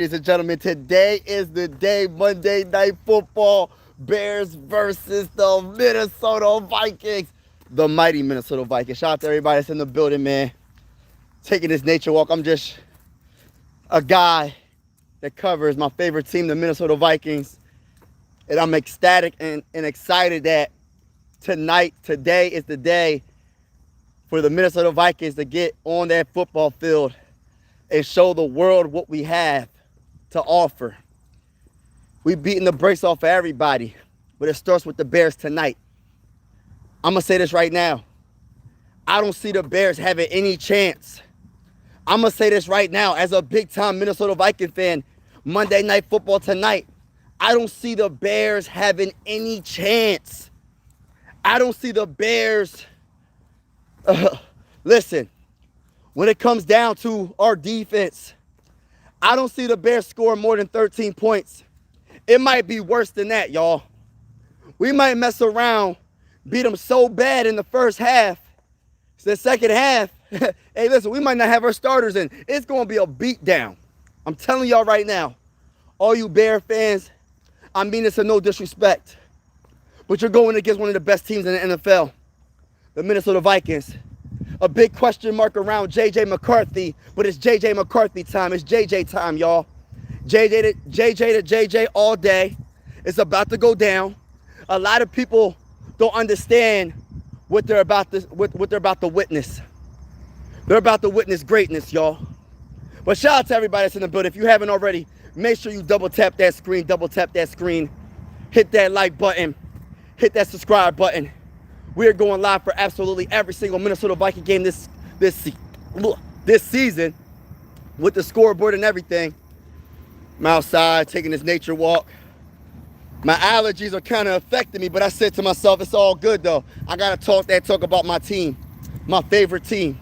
Ladies and gentlemen, today is the day, Monday Night Football, Bears versus the Minnesota Vikings. The mighty Minnesota Vikings. Shout out to everybody that's in the building, man. Taking this nature walk. I'm just a guy that covers my favorite team, the Minnesota Vikings. And I'm ecstatic and excited that today is the day for the Minnesota Vikings to get on that football field and show the world what we have to offer. We've beaten the brakes off of everybody, but it starts with the Bears tonight. I'm going to say this right now. I don't see the Bears having any chance. I'm going to say this right now as a big-time Minnesota Viking fan. Monday Night Football tonight, I don't see the Bears having any chance. I don't see the Bears. Listen, when it comes down to our defense, I don't see the Bears score more than 13 points. It might be worse than that, y'all. We might mess around, beat them so bad in the first half. The second half, hey, listen, we might not have our starters in. It's going to be a beatdown. I'm telling y'all right now, all you Bear fans, I mean this in no disrespect, but you're going against one of the best teams in the NFL, the Minnesota Vikings. A big question mark around JJ McCarthy, but it's JJ McCarthy time. It's JJ time, y'all. JJ to JJ all day. It's about to go down. A lot of people don't understand what they're about to witness. They're about to witness greatness, y'all. But shout out to everybody that's in the building. If you haven't already, make sure you double tap that screen, hit that like button, hit that subscribe button. We're going live for absolutely every single Minnesota Viking game this season with the scoreboard and everything. I'm outside taking this nature walk. My allergies are kind of affecting me, but I said to myself, it's all good though. I got to talk about my team, my favorite team.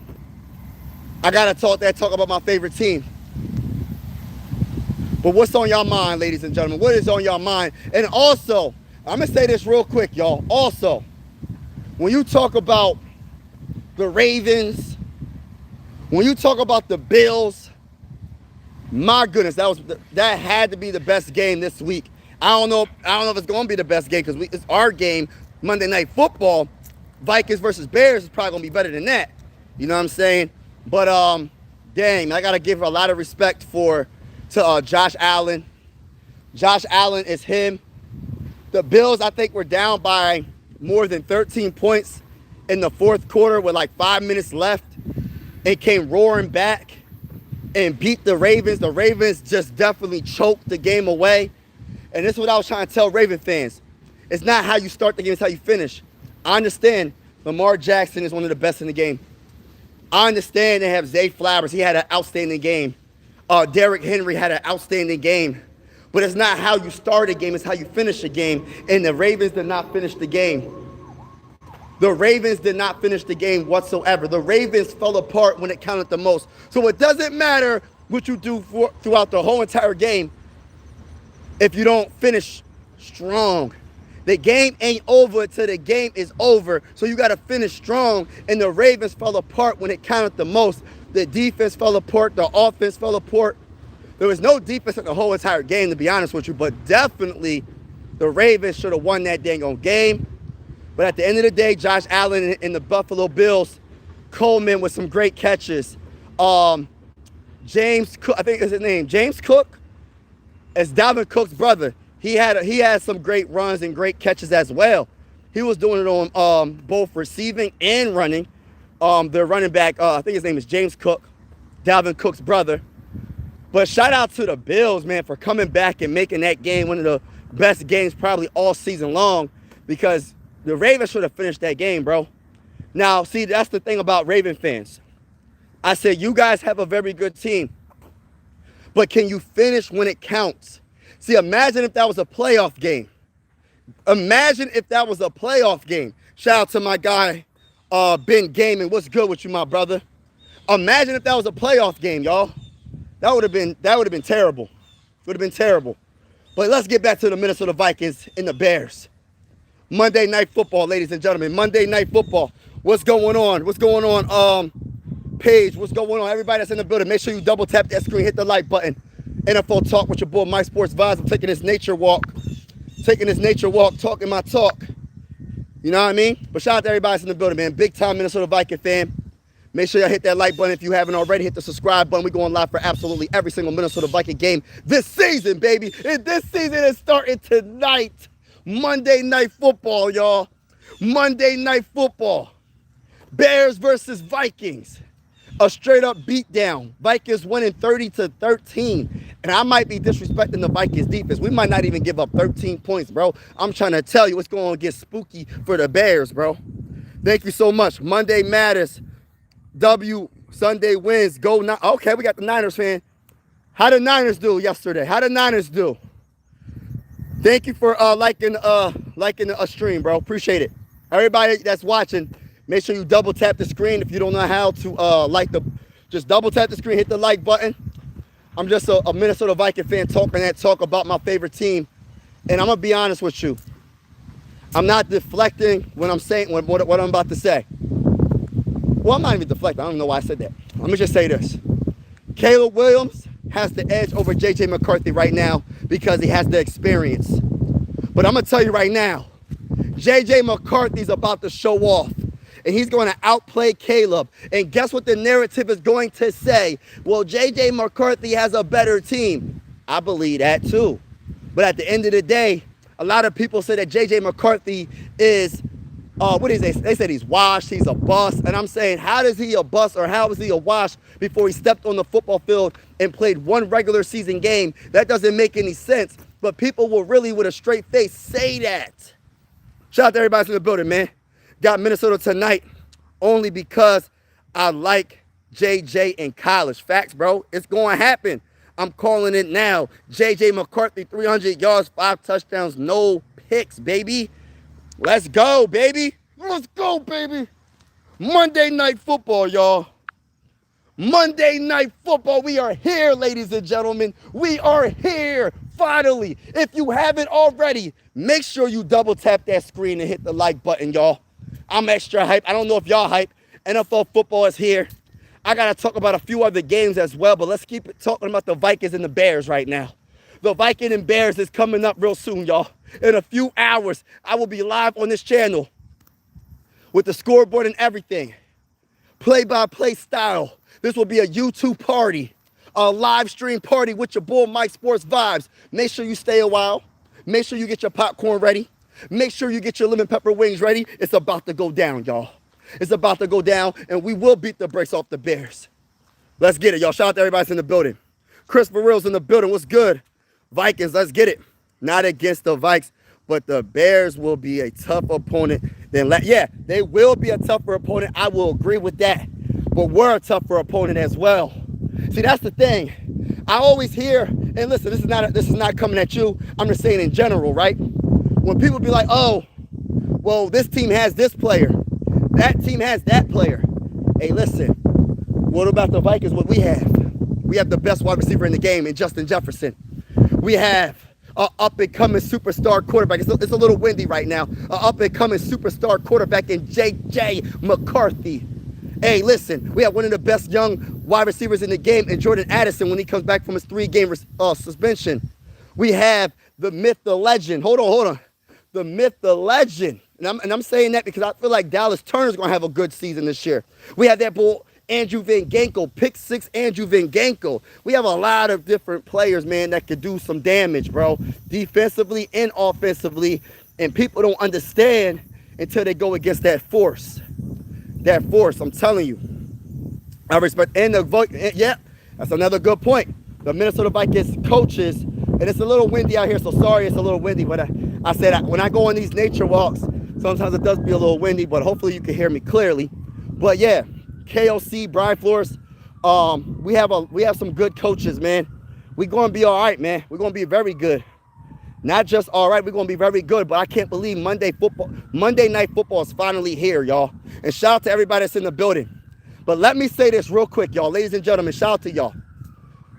I got to talk about my favorite team. But what's on y'all mind, ladies and gentlemen? What is on y'all mind? And also, I'm going to say this real quick, y'all. Also, when you talk about the Ravens, when you talk about the Bills, my goodness, that had to be the best game this week. I don't know if it's going to be the best game because it's our game, Monday Night Football. Vikings versus Bears is probably going to be better than that. You know what I'm saying? But dang, I got to give a lot of respect to Josh Allen. Josh Allen is him. The Bills, I think, were down by more than 13 points in the fourth quarter with like 5 minutes left and came roaring back and beat the Ravens. The Ravens just definitely choked the game away. And this is what I was trying to tell Raven fans. It's not how you start the game, it's how you finish. I understand Lamar Jackson is one of the best in the game. I understand they have Zay Flowers. He had an outstanding game. Derrick Henry had an outstanding game. But it's not how you start a game, it's how you finish a game. And the Ravens did not finish the game. The Ravens did not finish the game whatsoever. The Ravens fell apart when it counted the most. So it doesn't matter what you do throughout the whole entire game if you don't finish strong. The game ain't over till the game is over. So you got to finish strong. And the Ravens fell apart when it counted the most. The defense fell apart. The offense fell apart. There was no defense in the whole entire game, to be honest with you, but definitely the Ravens should have won that dang on game. But at the end of the day, Josh Allen and the Buffalo Bills, Coleman with some great catches. James Cook, I think is his name, James Cook, is Dalvin Cook's brother. He had some great runs and great catches as well. He was doing it on both receiving and running. Their running back, I think his name is James Cook, Dalvin Cook's brother. But shout out to the Bills, man, for coming back and making that game one of the best games probably all season long, because the Ravens should have finished that game, bro. Now, see, that's the thing about Raven fans. I said, you guys have a very good team, but can you finish when it counts? See, imagine if that was a playoff game. Imagine if that was a playoff game. Shout out to my guy, Ben Gaming. What's good with you, my brother? Imagine if that was a playoff game, y'all. That would have been terrible. Would have been terrible. But let's get back to the Minnesota Vikings and the Bears. Monday Night Football, ladies and gentlemen. Monday Night Football. What's going on? What's going on, Paige? What's going on? Everybody that's in the building, make sure you double tap that screen, hit the like button. NFL Talk with your boy, My Sports Vibes. I'm taking this nature walk, talking my talk. You know what I mean? But shout out to everybody in the building, man. Big time Minnesota Viking fan. Make sure y'all hit that like button if you haven't already. Hit the subscribe button. We're going live for absolutely every single Minnesota Viking game this season, baby. And this season is starting tonight. Monday Night Football, y'all. Monday Night Football. Bears versus Vikings. A straight up beatdown. Vikings winning 30-13. And I might be disrespecting the Vikings defense. We might not even give up 13 points, bro. I'm trying to tell you it's going to get spooky for the Bears, bro. Thank you so much. Monday matters. W, Sunday wins. Go. Okay, we got the Niners fan. How did Niners do yesterday? How did Niners do? Thank you for liking the stream, bro. Appreciate it. Everybody that's watching, make sure you double tap the screen. If you don't know how to just double tap the screen, hit the like button. I'm just a Minnesota Viking fan talking that talk about my favorite team. And I'm going to be honest with you. I'm not deflecting when I'm saying what I'm about to say. Well, I'm not even deflecting. I don't know why I said that. Let me just say this. Caleb Williams has the edge over JJ McCarthy right now because he has the experience. But I'm going to tell you right now, JJ McCarthy's about to show off. And he's going to outplay Caleb. And guess what the narrative is going to say? Well, JJ McCarthy has a better team. I believe that too. But at the end of the day, a lot of people say that JJ McCarthy is, they said he's washed, he's a bust. And I'm saying, how is he a bust or how is he a wash before he stepped on the football field and played one regular season game? That doesn't make any sense. But people will really, with a straight face, say that. Shout out to everybody in the building, man. Got Minnesota tonight only because I like JJ in college. Facts, bro. It's going to happen. I'm calling it now. JJ McCarthy, 300 yards, 5 touchdowns, no picks, baby. Let's go, baby. Let's go, baby. Monday Night Football, y'all. Monday Night Football. We are here, ladies and gentlemen. We are here, finally. If you haven't already, make sure you double tap that screen and hit the like button, y'all. I'm extra hype. I don't know if y'all hype. NFL football is here. I got to talk about a few other games as well, but let's keep it talking about the Vikings and the Bears right now. The Vikings and Bears is coming up real soon, y'all. In a few hours, I will be live on this channel with the scoreboard and everything. Play-by-play style. This will be a YouTube party, a live stream party with your boy, Mike Sports Vibes. Make sure you stay a while. Make sure you get your popcorn ready. Make sure you get your lemon pepper wings ready. It's about to go down, y'all. It's about to go down, and we will beat the brakes off the Bears. Let's get it, y'all. Shout out to everybody in the building. Chris Burrell's in the building. What's good? Vikings, let's get it. Not against the Vikes, but the Bears will be a tough opponent. They will be a tougher opponent. I will agree with that. But we're a tougher opponent as well. See, that's the thing. I always hear, and listen, this is not coming at you. I'm just saying in general, right? When people be like, oh, well, this team has this player. That team has that player. Hey, listen, what about the Vikings? What we have? We have the best wide receiver in the game in Justin Jefferson. We have an up-and-coming superstar quarterback. It's a little windy right now. An up-and-coming superstar quarterback in JJ McCarthy. Hey, listen, we have one of the best young wide receivers in the game in Jordan Addison when he comes back from his 3-game suspension. We have the myth, the legend. Hold on. The myth, the legend. And I'm saying that because I feel like Dallas Turner's going to have a good season this year. We have that bull, Andrew Van Ginkel, pick 6 Andrew Van Ginkel. We have a lot of different players, man, that could do some damage, bro, defensively and offensively. And people don't understand until they go against that force. That force, I'm telling you. I respect, yeah, that's another good point. The Minnesota Vikings coaches, and it's a little windy out here, so sorry it's a little windy, but I said when I go on these nature walks, sometimes it does be a little windy, but hopefully you can hear me clearly. But yeah, KOC, Brian Flores, we have some good coaches, man. We're going to be all right, man. We're going to be very good. Not just all right, we're going to be very good, but I can't believe Monday Night Football is finally here, y'all. And shout out to everybody that's in the building. But let me say this real quick, y'all. Ladies and gentlemen, shout out to y'all.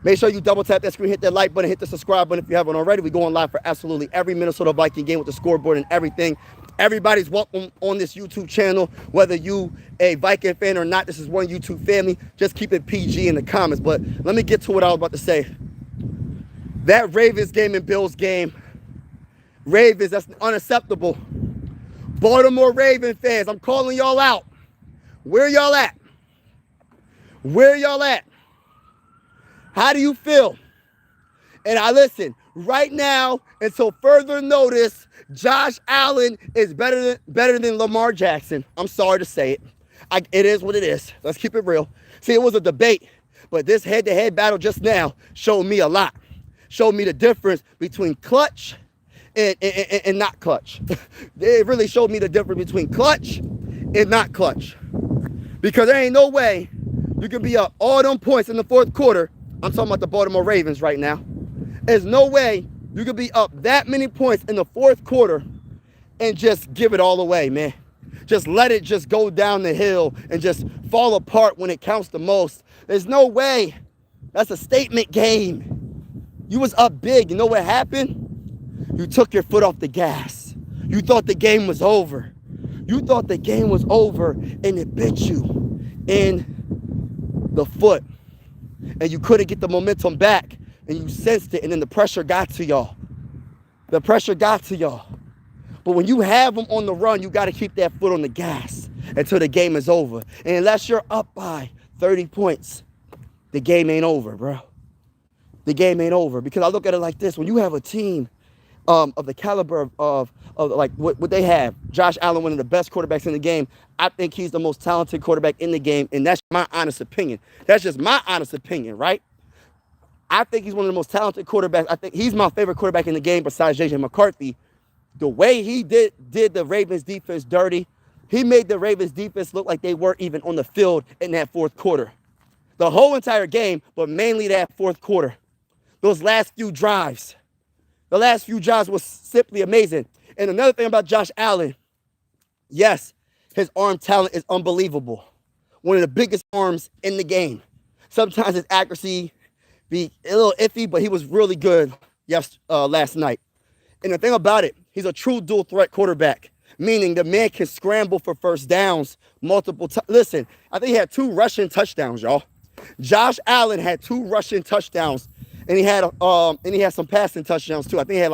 Make sure you double tap that screen, hit that like button, hit the subscribe button if you haven't already. We're going live for absolutely every Minnesota Viking game with the scoreboard and everything. Everybody's welcome on this YouTube channel, whether you a Viking fan or not. This is one YouTube family. Just keep it PG in the comments. But let me get to what I was about to say. That Ravens game and Bills game, Ravens, that's unacceptable. Baltimore Raven fans, I'm calling y'all out. Where y'all at? Where y'all at? How do you feel? And I listen, right now, until further notice, Josh Allen is better than Lamar Jackson. I'm sorry to say it. It is what it is. Let's keep it real. See, it was a debate, but this head-to-head battle just now showed me a lot. Showed me the difference between clutch and not clutch. It really showed me the difference between clutch and not clutch. Because there ain't no way you can be up all them points in the fourth quarter. I'm talking about the Baltimore Ravens right now. There's no way you could be up that many points in the fourth quarter and just give it all away, man. Just let it just go down the hill and just fall apart when it counts the most. There's no way. That's a statement game. You was up big. You know what happened? You took your foot off the gas. You thought the game was over. You thought the game was over, and it bit you in the foot. And you couldn't get the momentum back, and you sensed it, and then the pressure got to y'all. The pressure got to y'all. But when you have them on the run, you got to keep that foot on the gas until the game is over. And unless you're up by 30 points, the game ain't over, bro. The game ain't over. Because I look at it like this. When you have a team of the caliber of like what they have, Josh Allen, one of the best quarterbacks in the game, I think he's the most talented quarterback in the game, and that's my honest opinion. That's just my honest opinion, right? I think he's one of the most talented quarterbacks. I think he's my favorite quarterback in the game besides JJ McCarthy. The way he did the Ravens defense dirty, he made the Ravens defense look like they weren't even on the field in that fourth quarter. The whole entire game, but mainly that fourth quarter. Those last few drives. The last few drives was simply amazing. And another thing about Josh Allen, yes, his arm talent is unbelievable. One of the biggest arms in the game. Sometimes his accuracy be a little iffy, but he was really good last night. And the thing about it, he's a true dual threat quarterback, meaning the man can scramble for first downs multiple times. Listen, I think he had 2 rushing touchdowns, y'all. Josh Allen had 2 rushing touchdowns, and he had some passing touchdowns too. I think he had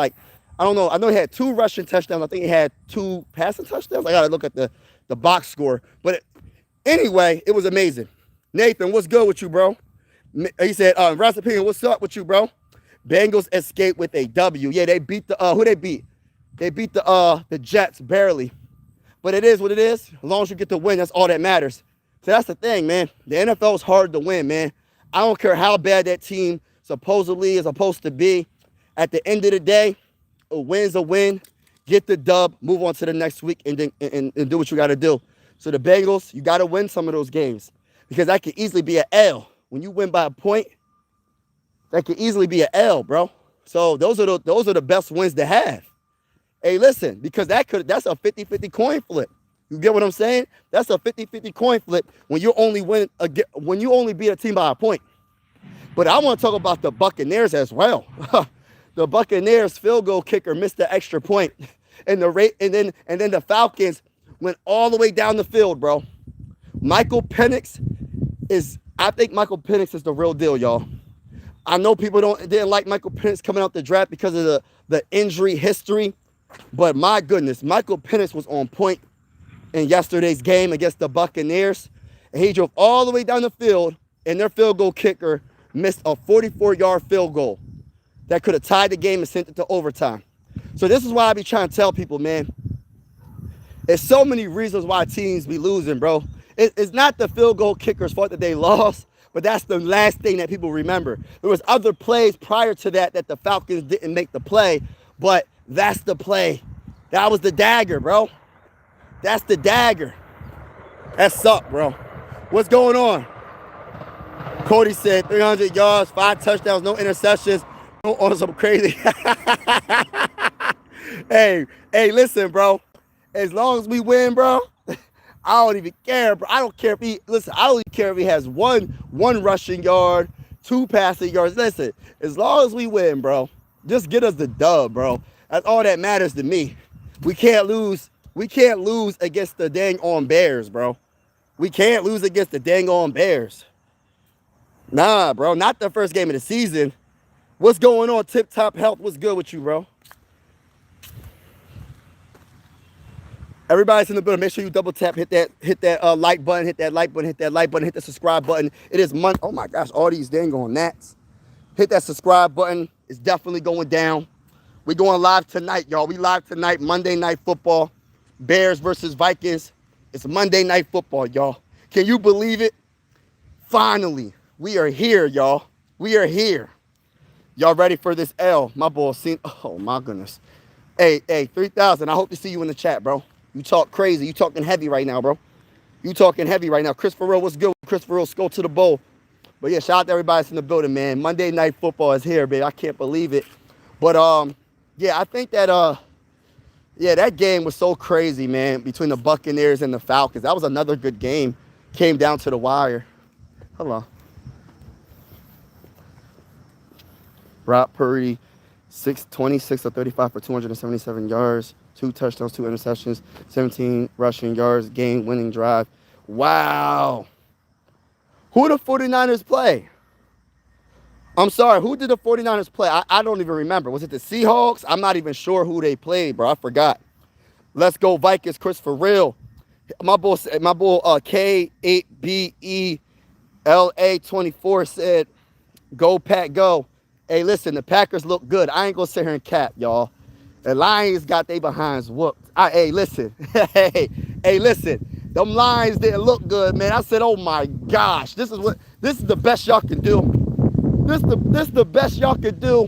I know he had 2 rushing touchdowns. I think he had 2 passing touchdowns. I gotta look at the box score. But anyway, it was amazing. Nathan, what's good with you, bro? He said, Ross Opinion, what's up with you, bro? Bengals escaped with a W. Yeah, they beat who they beat? They beat the Jets barely. But it is what it is. As long as you get the win, that's all that matters. So that's the thing, man. The NFL is hard to win, man. I don't care how bad that team supposedly is supposed to be. At the end of the day, a win's a win. Get the dub, move on to the next week, and do what you got to do. So the Bengals, you got to win some of those games because that could easily be an L. When you win by a point, that could easily be an L, bro. So those are the best wins to have. Hey, listen, because that's a 50-50 coin flip. You get what I'm saying? That's a 50-50 coin flip when you only beat a team by a point. But I want to talk about the Buccaneers as well. The Buccaneers field goal kicker missed the extra point, and then the Falcons went all the way down the field, bro. I think Michael Penix is the real deal, y'all. I know people didn't like Michael Penix coming out the draft because of the injury history, but my goodness, Michael Penix was on point in yesterday's game against the Buccaneers, and he drove all the way down the field, and their field goal kicker missed a 44-yard field goal that could have tied the game and sent it to overtime. So this is why I be trying to tell people, man, there's so many reasons why teams be losing, bro. It's not the field goal kicker's fault that they lost, but that's the last thing that people remember. There was other plays prior to that the Falcons didn't make the play, but that's the play. That was the dagger, bro. That's the dagger. That sucked, bro. What's going on? Cody said 300 yards, 5 touchdowns, no interceptions. On some crazy. Hey, listen, bro. As long as we win, bro, I don't even care, bro. I don't care if I don't even care if he has one rushing yard, 2 passing yards. Listen, as long as we win, bro, just get us the dub, bro. That's all that matters to me. We can't lose. We can't lose against the dang on Bears, bro. We can't lose against the dang on Bears. Nah, bro, not the first game of the season. What's going on, Tip Top Health? What's good with you, bro? Everybody's in the building. Make sure you double tap, hit that like button, hit that like button, hit that like button, hit the subscribe button. It is Monday. Oh my gosh, all these dang on gnats. Hit that subscribe button. It's definitely going down. We're going live tonight, y'all. We live tonight, Monday Night Football. Bears versus Vikings. It's Monday Night Football, y'all. Can you believe it? Finally, we are here, y'all. We are here. Y'all ready for this L? My boy seen. Oh my goodness. Hey, 3,000. I hope to see you in the chat, bro. You talk crazy. You talking heavy right now, bro. You talking heavy right now. Chris Farrell, what's good? Chris Farrell, go to the bowl. But yeah, shout out to everybody that's in the building, man. Monday Night Football is here, baby. I can't believe it. But yeah, I think that yeah, that game was so crazy, man, between the Buccaneers and the Falcons. That was another good game. Came down to the wire. Hello. Brock Purdy, 26 of 35 for 277 yards, 2 touchdowns, 2 interceptions, 17 rushing yards, game-winning drive. Wow. Who did the 49ers play? I'm sorry, who did the 49ers play? I don't even remember. Was it the Seahawks? I'm not even sure who they played, bro. I forgot. Let's go Vikings, Chris, for real. My boy K8BELA24 said, go, Pack, go. Hey, listen, the Packers look good. I ain't going to sit here and cap, y'all. The Lions got their behinds whooped. Hey, listen. hey, listen. Them Lions didn't look good, man. I said, oh, my gosh. This is the best y'all can do. This is the best y'all could do.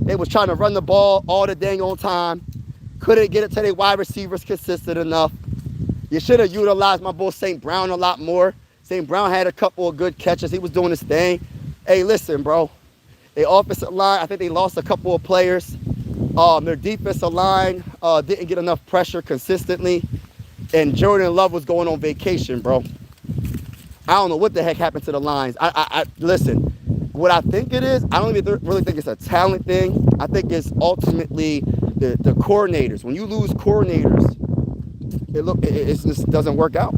They was trying to run the ball all the dang on time. Couldn't get it to their wide receivers consistent enough. You should have utilized my boy St. Brown a lot more. St. Brown had a couple of good catches. He was doing his thing. Hey, listen, bro. Their offensive line, I think they lost a couple of players. Their defensive line didn't get enough pressure consistently. And Jordan Love was going on vacation, bro. I don't know what the heck happened to the Lions. Listen, what I think it is, I don't even really think it's a talent thing. I think it's ultimately the coordinators. When you lose coordinators, it just doesn't work out.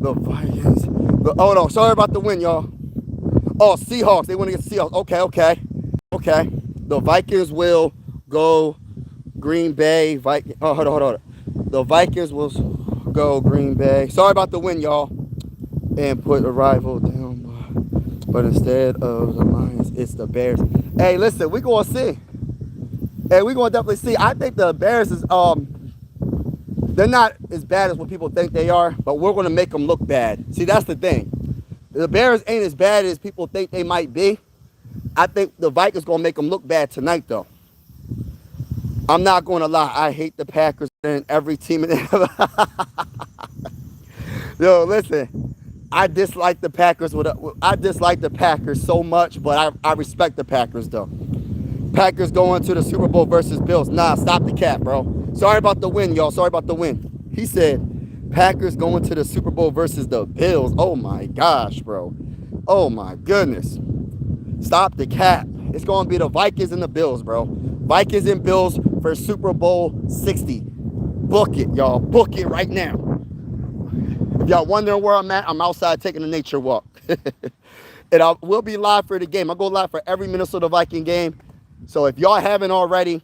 The Vikings. Oh no, sorry about the win, y'all. Oh, Seahawks. They want to get Seahawks. Okay. The Vikings will go Green Bay. Oh, hold on. The Vikings will go Green Bay. Sorry about the win, y'all. And put a rival down. But instead of the Lions, it's the Bears. Hey, listen, we're going to see. Hey, we're going to definitely see. I think the Bears is they're not as bad as what people think they are, but we're going to make them look bad. See, that's the thing. The Bears ain't as bad as people think they might be. I think the Vikings going to make them look bad tonight, though. I'm not going to lie. I hate the Packers and every team in the Yo, listen. I dislike the Packers. I dislike the Packers so much, but I respect the Packers, though. Packers going to the Super Bowl versus Bills. Nah, stop the cap, bro. Sorry about the win, y'all. Sorry about the win. He said, Packers going to the Super Bowl versus the Bills. Oh, my gosh, bro. Oh, my goodness. Stop the cap. It's going to be the Vikings and the Bills, bro. Vikings and Bills for Super Bowl 60. Book it, y'all. Book it right now. If y'all wondering where I'm at, I'm outside taking a nature walk. And I will be live for the game. I go live for every Minnesota Viking game. So if y'all haven't already,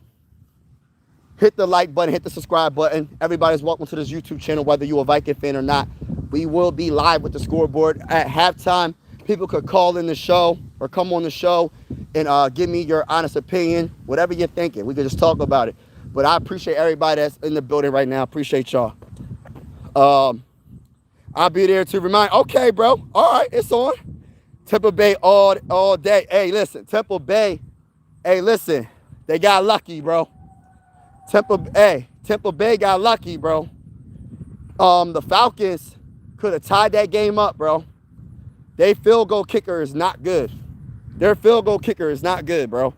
hit the like button, hit the subscribe button. Everybody's welcome to this YouTube channel, whether you're a Viking fan or not. We will be live with the scoreboard at halftime. People could call in the show or come on the show and give me your honest opinion, whatever you're thinking. We could just talk about it. But I appreciate everybody that's in the building right now. Appreciate y'all. I'll be there to remind. Okay, bro. All right, it's on. Tampa Bay all day. Hey, listen, Tampa Bay. Hey, listen, they got lucky, bro. Tampa Bay got lucky, bro. The Falcons could have tied that game up, bro. Their field goal kicker is not good. Their field goal kicker is not good, bro.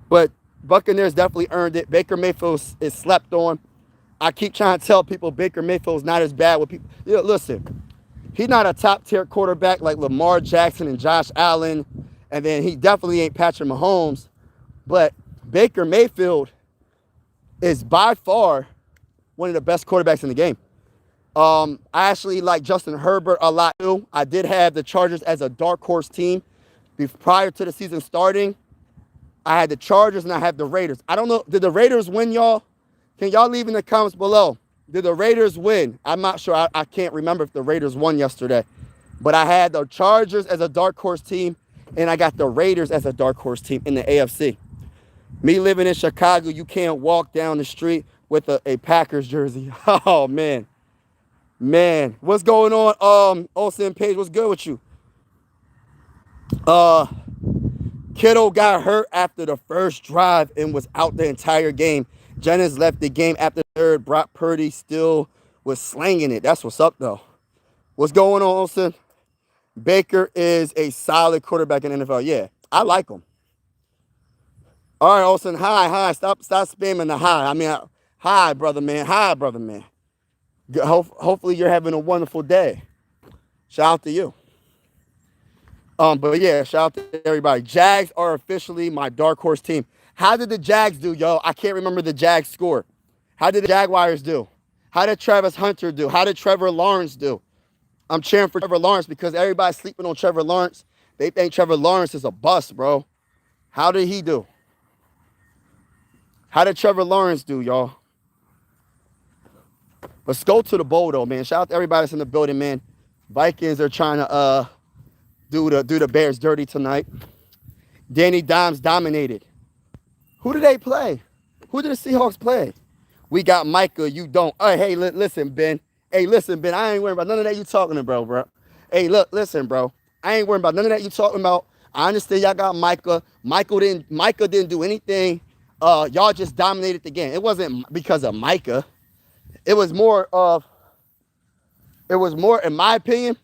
But Buccaneers definitely earned it. Baker Mayfield is slept on. I keep trying to tell people Baker Mayfield's not as bad with people. You know, listen, he's not a top-tier quarterback like Lamar Jackson and Josh Allen. And then he definitely ain't Patrick Mahomes. But Baker Mayfield is by far one of the best quarterbacks in the game. I actually like Justin Herbert a lot too. I did have the Chargers as a dark horse team prior to the season starting. I had the Chargers and I have the Raiders. I don't know. Did the Raiders win, y'all? Can y'all leave in the comments below? Did the Raiders win? I'm not sure. I can't remember if the Raiders won yesterday. But I had the Chargers as a dark horse team, and I got the Raiders as a dark horse team in the AFC. Me living in Chicago, you can't walk down the street with a Packers jersey. Oh, man. Man. What's going on, Olsen Page? What's good with you? Kittle got hurt after the first drive and was out the entire game. Jennings left the game after the third. Brock Purdy still was slanging it. That's what's up, though. What's going on, Olsen? Baker is a solid quarterback in the NFL. Yeah, I like him. All right, Olsen. Hi. Stop spamming the hi. I mean, hi, brother man. Hi, brother man. Hopefully you're having a wonderful day. Shout out to you. But yeah, shout out to everybody. Jags are officially my dark horse team. How did the Jags do, yo? I can't remember the Jags score. How did the Jaguars do? How did Travis Hunter do? How did Trevor Lawrence do? I'm cheering for Trevor Lawrence because everybody's sleeping on Trevor Lawrence. They think Trevor Lawrence is a bust, bro. How did he do? How did Trevor Lawrence do, y'all? Let's go to the bowl, though, man. Shout out to everybody that's in the building, man. Vikings are trying to do the Bears dirty tonight. Danny Dimes dominated. Who did they play? Who did the Seahawks play? We got Micah. You don't. Hey, listen, Ben. Hey, listen, Ben. I ain't worried about none of that you talking about, bro. Hey, look, listen, bro. I ain't worried about none of that you talking about. I understand y'all got Micah. Micah didn't do anything. Y'all just dominated the game. It wasn't because of Micah. It was more, in my opinion,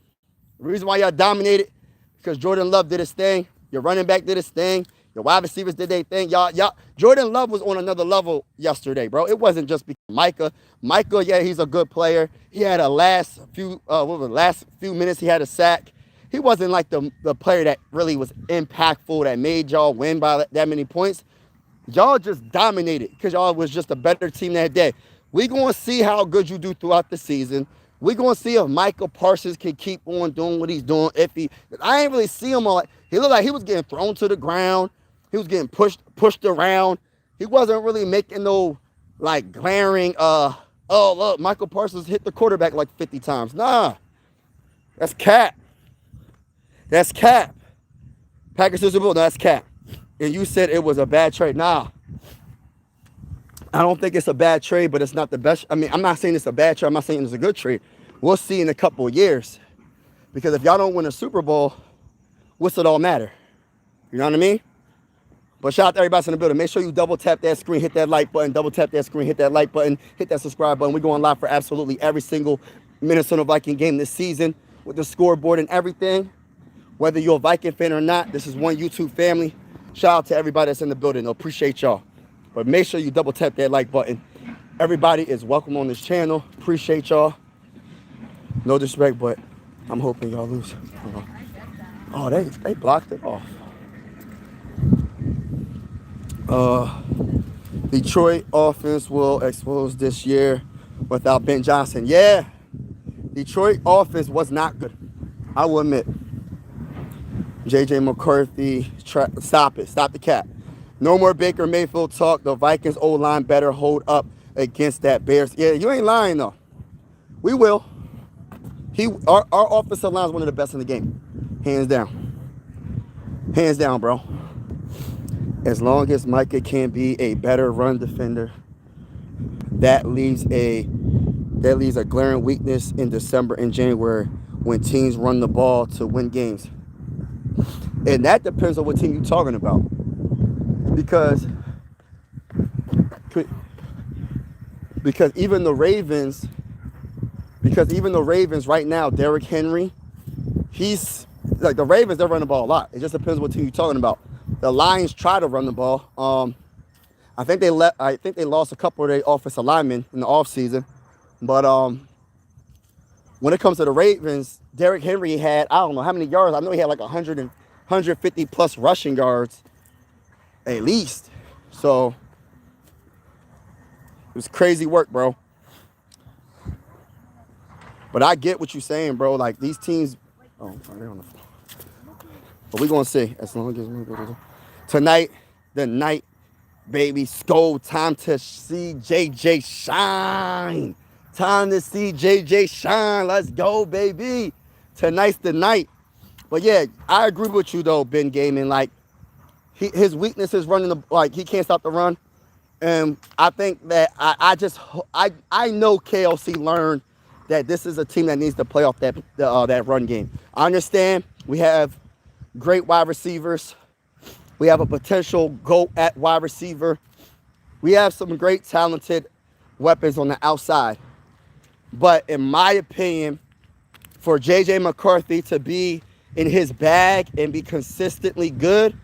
the reason why y'all dominated because Jordan Love did his thing. Your running back did his thing. Your wide receivers did their thing. Y'all, Jordan Love was on another level yesterday, bro. It wasn't just because of Micah. Micah, yeah, he's a good player. He had last few minutes, he had a sack. He wasn't like the player that really was impactful, that made y'all win by that many points. Y'all just dominated because y'all was just a better team that day. We going to see how good you do throughout the season. We going to see if Micah Parsons can keep on doing what he's doing. I ain't really see him on. He looked like he was getting thrown to the ground. He was getting pushed around. He wasn't really making no like glaring. Oh look, Michael Parsons hit the quarterback like 50 times. Nah, that's cap. That's cap. Packers Super Bowl. No, that's cap. And you said it was a bad trade. Nah. I don't think it's a bad trade, but it's not the best. I mean, I'm not saying it's a bad trade. I'm not saying it's a good trade. We'll see in a couple of years. Because if y'all don't win a Super Bowl, what's it all matter? You know what I mean? But shout out to everybody in the building. Make sure you double tap that screen, hit that like button, double tap that screen, hit that like button, hit that subscribe button. We're going live for absolutely every single Minnesota Viking game this season with the scoreboard and everything. Whether you're a Viking fan or not, this is one YouTube family. Shout out to everybody that's in the building. I appreciate y'all. But make sure you double tap that like button. Everybody is welcome on this channel. Appreciate y'all. No disrespect, but I'm hoping y'all lose. Oh, they blocked it off. Detroit offense will expose this year without Ben Johnson. Yeah, Detroit offense was not good. I will admit. JJ McCarthy, stop it. Stop the cap. No more Baker Mayfield talk. The Vikings O-line better hold up against that Bears. Yeah, you ain't lying, though. We will. Our offensive line is one of the best in the game. Hands down. Hands down, bro. As long as Micah can be a better run defender, that leaves a glaring weakness in December and January when teams run the ball to win games. And that depends on what team you're talking about. Because even the Ravens right now, Derrick Henry, he's like the Ravens, they're running the ball a lot. It just depends what team you're talking about. The Lions try to run the ball. I think they lost a couple of their offensive linemen in the offseason. But when it comes to the Ravens, Derrick Henry had, I don't know how many yards. I know he had like 150 plus rushing yards at least. So it was crazy work, bro. But I get what you're saying, bro. Like these teams. Oh, they're on the phone. But we're gonna see. As long as tonight, the night, baby, Skull. Time to see JJ shine. Time to see JJ shine. Let's go, baby. Tonight's the night. But yeah, I agree with you though, Ben Gaming. Like his weakness is running he can't stop the run. And I think that I know KLC learned that this is a team that needs to play off that run game. I understand we have great wide receivers. We have a potential GOAT at wide receiver. We have some great talented weapons on the outside. But in my opinion, for JJ McCarthy to be in his bag and be consistently good,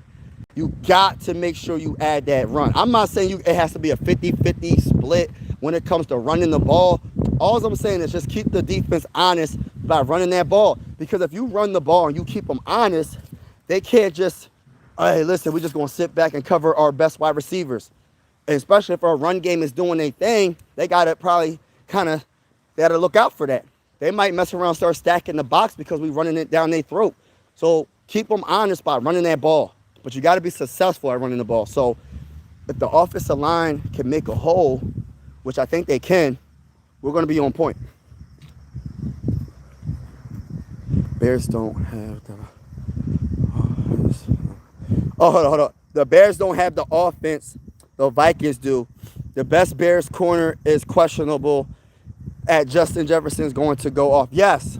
you got to make sure you add that run. I'm not saying it has to be a 50-50 split when it comes to running the ball. All I'm saying is just keep the defense honest by running that ball. Because if you run the ball and you keep them honest, they can't just, hey, listen, we're just going to sit back and cover our best wide receivers. And especially if our run game is doing their thing, they got to probably they got to look out for that. They might mess around and start stacking the box because we're running it down their throat. So keep them honest by running that ball. But you got to be successful at running the ball. So if the offensive line can make a hole, which I think they can, we're going to be on point. Bears don't have the... Oh, hold on. The Bears don't have the offense. The Vikings do. The best Bears corner is questionable at Justin Jefferson's going to go off. Yes.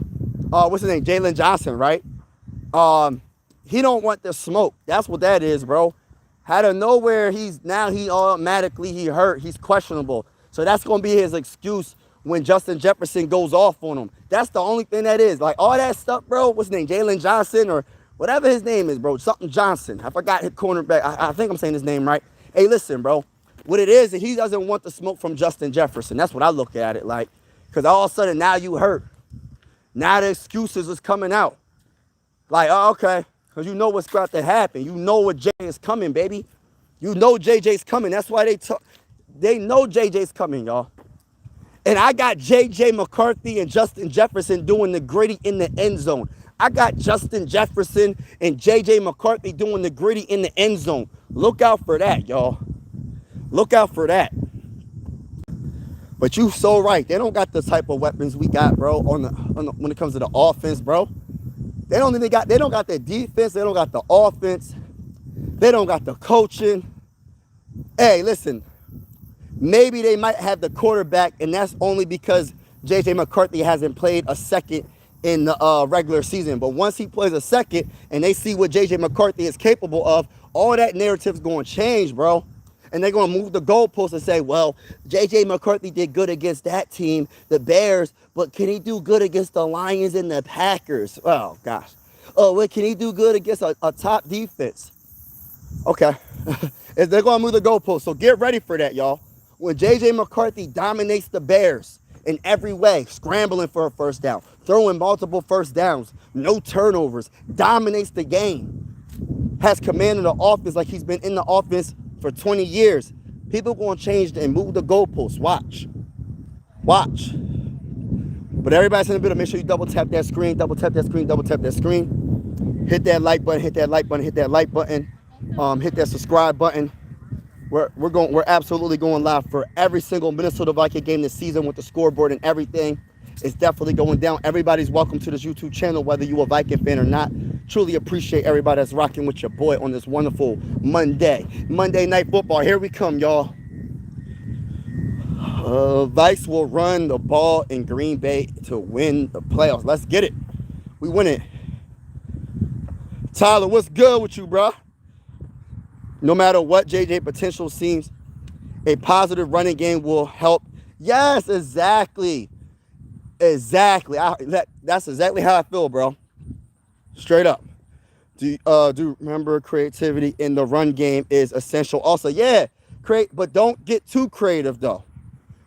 What's his name? Jalen Johnson, right? He don't want the smoke. That's what that is, bro. Out of nowhere, he hurt. He's questionable. So that's going to be his excuse when Justin Jefferson goes off on him. That's the only thing that is. Like, all that stuff, bro, what's his name? Jalen Johnson or whatever his name is, bro. Something Johnson. I forgot his cornerback. I think I'm saying his name right. Hey, listen, bro. What it is he doesn't want the smoke from Justin Jefferson. That's what I look at it like. Because all of a sudden, now you hurt. Now the excuses is coming out. Like, oh, okay. Because you know what's about to happen. You know what Jay is coming, baby. You know JJ's coming. That's why they know JJ's coming, y'all. And I got JJ McCarthy and Justin Jefferson doing the gritty in the end zone. I got Justin Jefferson and JJ McCarthy doing the gritty in the end zone. Look out for that, y'all. Look out for that. But you so right. They don't got the type of weapons we got, bro, when it comes to the offense, bro. They don't got the defense. They don't got the offense. They don't got the coaching. Hey, listen. Maybe they might have the quarterback, and that's only because JJ McCarthy hasn't played a second in the regular season. But once he plays a second and they see what JJ McCarthy is capable of, all that narrative's going to change, bro. And they're going to move the goalposts and say, well, JJ McCarthy did good against that team, the Bears, but can he do good against the Lions and the Packers? Oh, gosh. Oh, well, can he do good against a top defense? Okay. They're going to move the goalposts. So get ready for that, y'all. When JJ McCarthy dominates the Bears in every way, scrambling for a first down, throwing multiple first downs, no turnovers, dominates the game, has command of the offense like he's been in the offense for 20 years. People going to change and move the goalposts. Watch. Watch. But everybody's in the middle. Make sure you double tap that screen, double tap that screen, double tap that screen. Hit that like button, hit that like button, hit that like button. Hit that subscribe button. We're absolutely going live for every single Minnesota Viking game this season with the scoreboard and everything. It's definitely going down. Everybody's welcome to this YouTube channel, whether you're a Viking fan or not. Truly appreciate everybody that's rocking with your boy on this wonderful Monday Night Football. Here we come, y'all. Vice will run the ball in Green Bay to win the playoffs. Let's get it. We win it. Tyler, what's good with you, bro? No matter what JJ potential seems, a positive running game will help. Yes, exactly. Exactly. That's exactly how I feel, bro. Straight up. Do remember creativity in the run game is essential. Also, yeah, but don't get too creative though.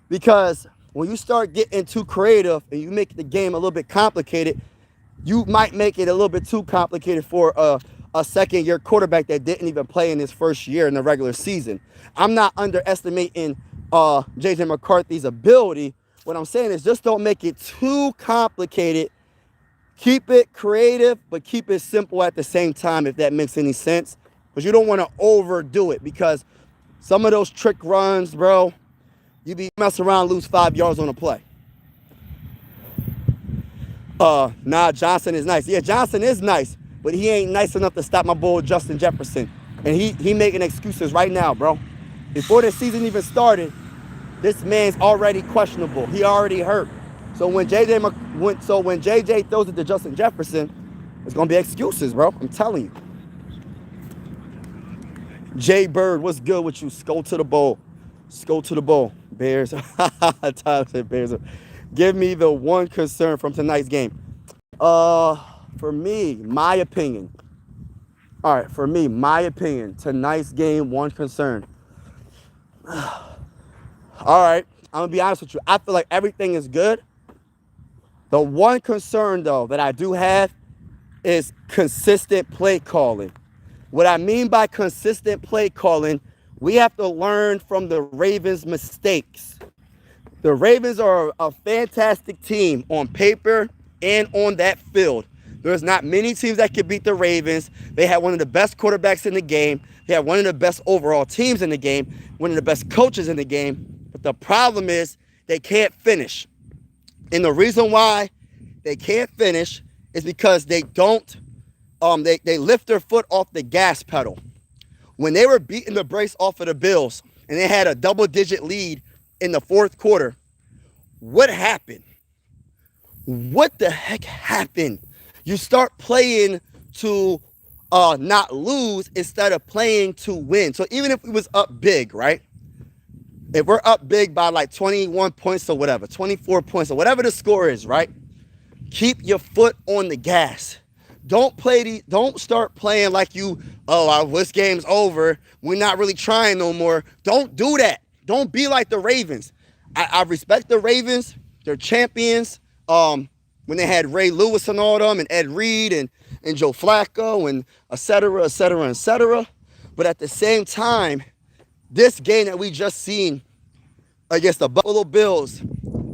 Because when you start getting too creative and you make the game a little bit complicated, you might make it a little bit too complicated for a second-year quarterback that didn't even play in his first year in the regular season. I'm not underestimating JJ McCarthy's ability, What I'm saying is just don't make it too complicated. Keep it creative, but keep it simple at the same time, if that makes any sense. Because you don't want to overdo it, because some of those trick runs, bro, you be messing around, lose 5 yards on a play. Nah, Johnson is nice. Yeah, Johnson is nice, but he ain't nice enough to stop my boy Justin Jefferson. And he making excuses right now, bro. Before the season even started, this man's already questionable. He already hurt. So when JJ throws it to Justin Jefferson, it's gonna be excuses, bro. I'm telling you. Jay Bird, what's good with you? Go to the bowl. Go to the bowl. Bears. Tyler said Bears. Give me the one concern from tonight's game. For me, my opinion. All right, for me, my opinion. Tonight's game, one concern. All right, I'm gonna be honest with you. I feel like everything is good. The one concern, though, that I do have is consistent play calling. What I mean by consistent play calling, we have to learn from the Ravens' mistakes. The Ravens are a fantastic team on paper and on that field. There's not many teams that can beat the Ravens. They have one of the best quarterbacks in the game. They have one of the best overall teams in the game, one of the best coaches in the game. But the problem is they can't finish. And the reason why they can't finish is because they don't, they lift their foot off the gas pedal. When they were beating the brace off of the Bills and they had a double-digit lead in the fourth quarter, what happened? What the heck happened? You start playing to not lose instead of playing to win. So even if we was up big, right? If we're up big by like 21 points or whatever, 24 points or whatever the score is, right? Keep your foot on the gas. Don't start playing like this game's over. We're not really trying no more. Don't do that. Don't be like the Ravens. I respect the Ravens. They're champions. When they had Ray Lewis and all them, and Ed Reed and Joe Flacco and et cetera, et cetera, et cetera. But at the same time, this game that we just seen against the Buffalo Bills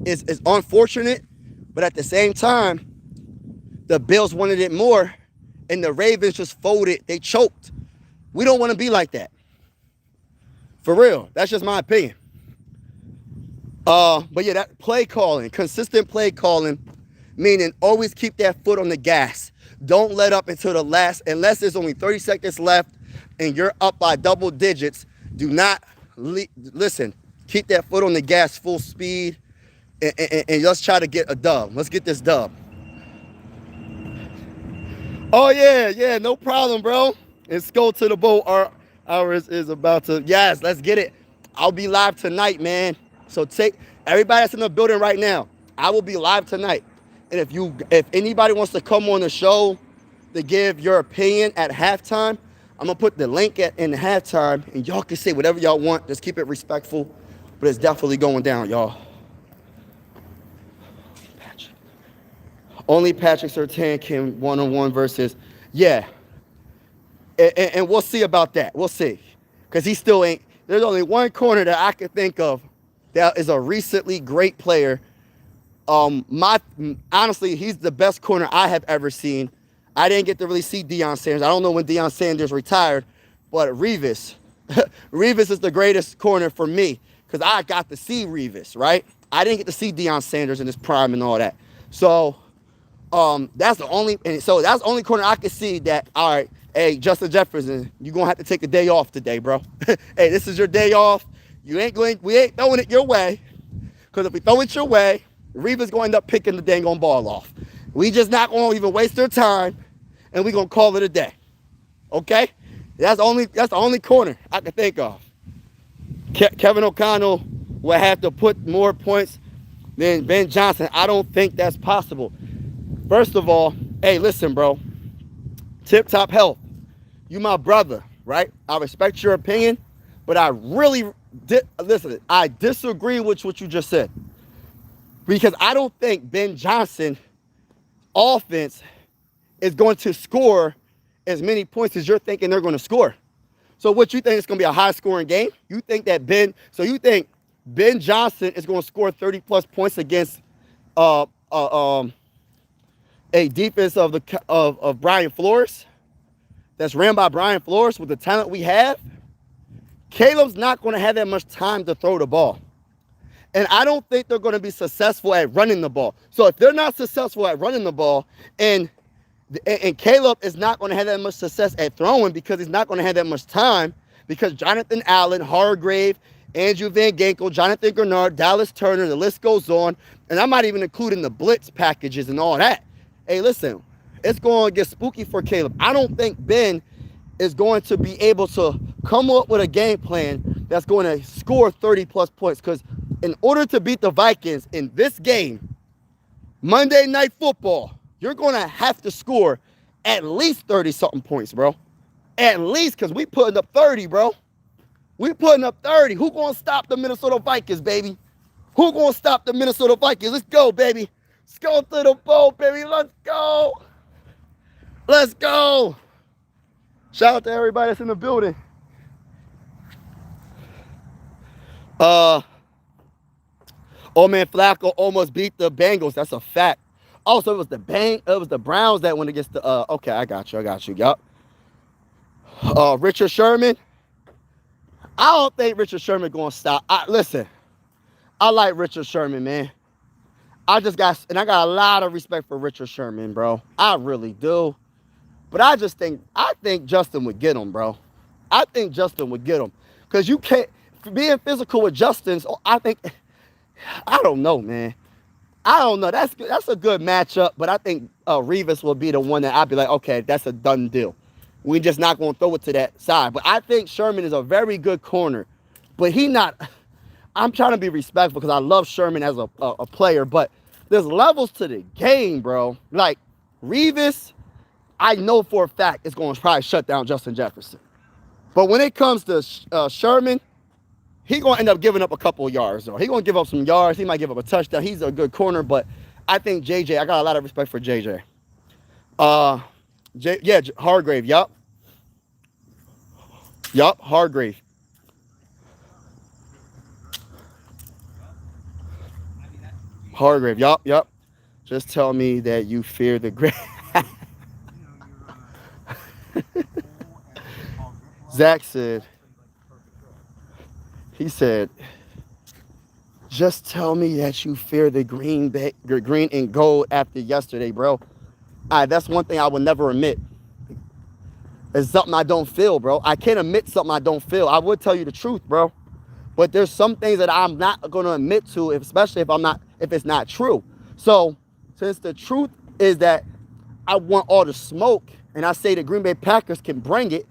is unfortunate. But at the same time, the Bills wanted it more, and the Ravens just folded. They choked. We don't want to be like that. For real. That's just my opinion. But yeah, that play calling, consistent play calling, meaning always keep that foot on the gas. Don't let up until the last, unless there's only 30 seconds left and you're up by double digits. Do not listen. Keep that foot on the gas full speed, and let's try to get a dub. Let's get this dub. Oh, yeah, no problem, bro. It's go to the boat. Ours is about to, yes, let's get it. I'll be live tonight, man. So everybody that's in the building right now, I will be live tonight. And if anybody wants to come on the show to give your opinion at halftime, I'm going to put the link in halftime, and y'all can say whatever y'all want. Just keep it respectful, but it's definitely going down, y'all. Only Patrick Surtain can one-on-one versus, yeah. And we'll see about that. We'll see. Because he still ain't, there's only one corner that I can think of that is a recently great player. Honestly, he's the best corner I have ever seen. I didn't get to really see Deion Sanders. I don't know when Deion Sanders retired, but Revis. Revis is the greatest corner for me because I got to see Revis, right? I didn't get to see Deion Sanders in his prime and all that. So that's the only corner I could see that, all right, hey, Justin Jefferson, you're going to have to take a day off today, bro. Hey, this is your day off. We ain't throwing it your way. Because if we throw it your way, Reva's going to end up picking the dang on ball off. We just not going to even waste their time, and we're going to call it a day. Okay? That's the only corner I can think of. Kevin O'Connell will have to put more points than Ben Johnson. I don't think that's possible. First of all, hey, listen, bro. Tip-top health. You my brother, right? I respect your opinion, but I really, I disagree with what you just said. Because I don't think Ben Johnson offense is going to score as many points as you're thinking they're going to score. So what you think is going to be a high-scoring game? You think that you think Ben Johnson is going to score 30-plus points against uh, a defense of Brian Flores that's ran by Brian Flores with the talent we have. Caleb's not going to have that much time to throw the ball. And I don't think they're going to be successful at running the ball. So if they're not successful at running the ball, and Caleb is not going to have that much success at throwing because he's not going to have that much time, because Jonathan Allen, Hargrave, Andrew Van Ginkel, Jonathan Grenard, Dallas Turner, the list goes on. And I'm not even including the blitz packages and all that. Hey, listen, it's going to get spooky for Caleb. I don't think Ben is going to be able to come up with a game plan that's going to score 30-plus points. Because in order to beat the Vikings in this game, Monday Night Football, you're going to have to score at least 30-something points, bro. At least, because we putting up 30, bro. We putting up 30. Who going to stop the Minnesota Vikings, baby? Who going to stop the Minnesota Vikings? Let's go, baby. Let's go to the bowl, baby. Let's go. Let's go. Shout out to everybody that's in the building. Oh man, Flacco almost beat the Bengals. That's a fact. Also, it was the Browns that went against the okay, I got you. Yup. Richard Sherman. I don't think Richard Sherman gonna stop. Listen, I like Richard Sherman, man. I got a lot of respect for Richard Sherman, bro. I really do. But I think Justin would get him, bro. I think Justin would get him. Because you can't, being physical with Justin, I don't know, man. I don't know. That's a good matchup, but I think Revis will be the one that I'd be like, okay, that's a done deal. We're just not going to throw it to that side. But I think Sherman is a very good corner. But I'm trying to be respectful because I love Sherman as a player, but there's levels to the game, bro. Like, Revis, I know for a fact is going to probably shut down Justin Jefferson. But when it comes to Sherman, he's going to end up giving up a couple of yards, though. He's going to give up some yards. He might give up a touchdown. He's a good corner, but I think JJ, I got a lot of respect for JJ. Hargrave, yup. Yup, Hargrave. Hargrave, yup. Just tell me that you fear the great. Zach said, just tell me that you fear the green and gold after yesterday, bro. That's one thing I would never admit. It's something I don't feel, bro. I can't admit something I don't feel. I would tell you the truth, bro. But there's some things that I'm not going to admit to, especially if it's not true. So since the truth is that I want all the smoke, and I say the Green Bay Packers can bring it,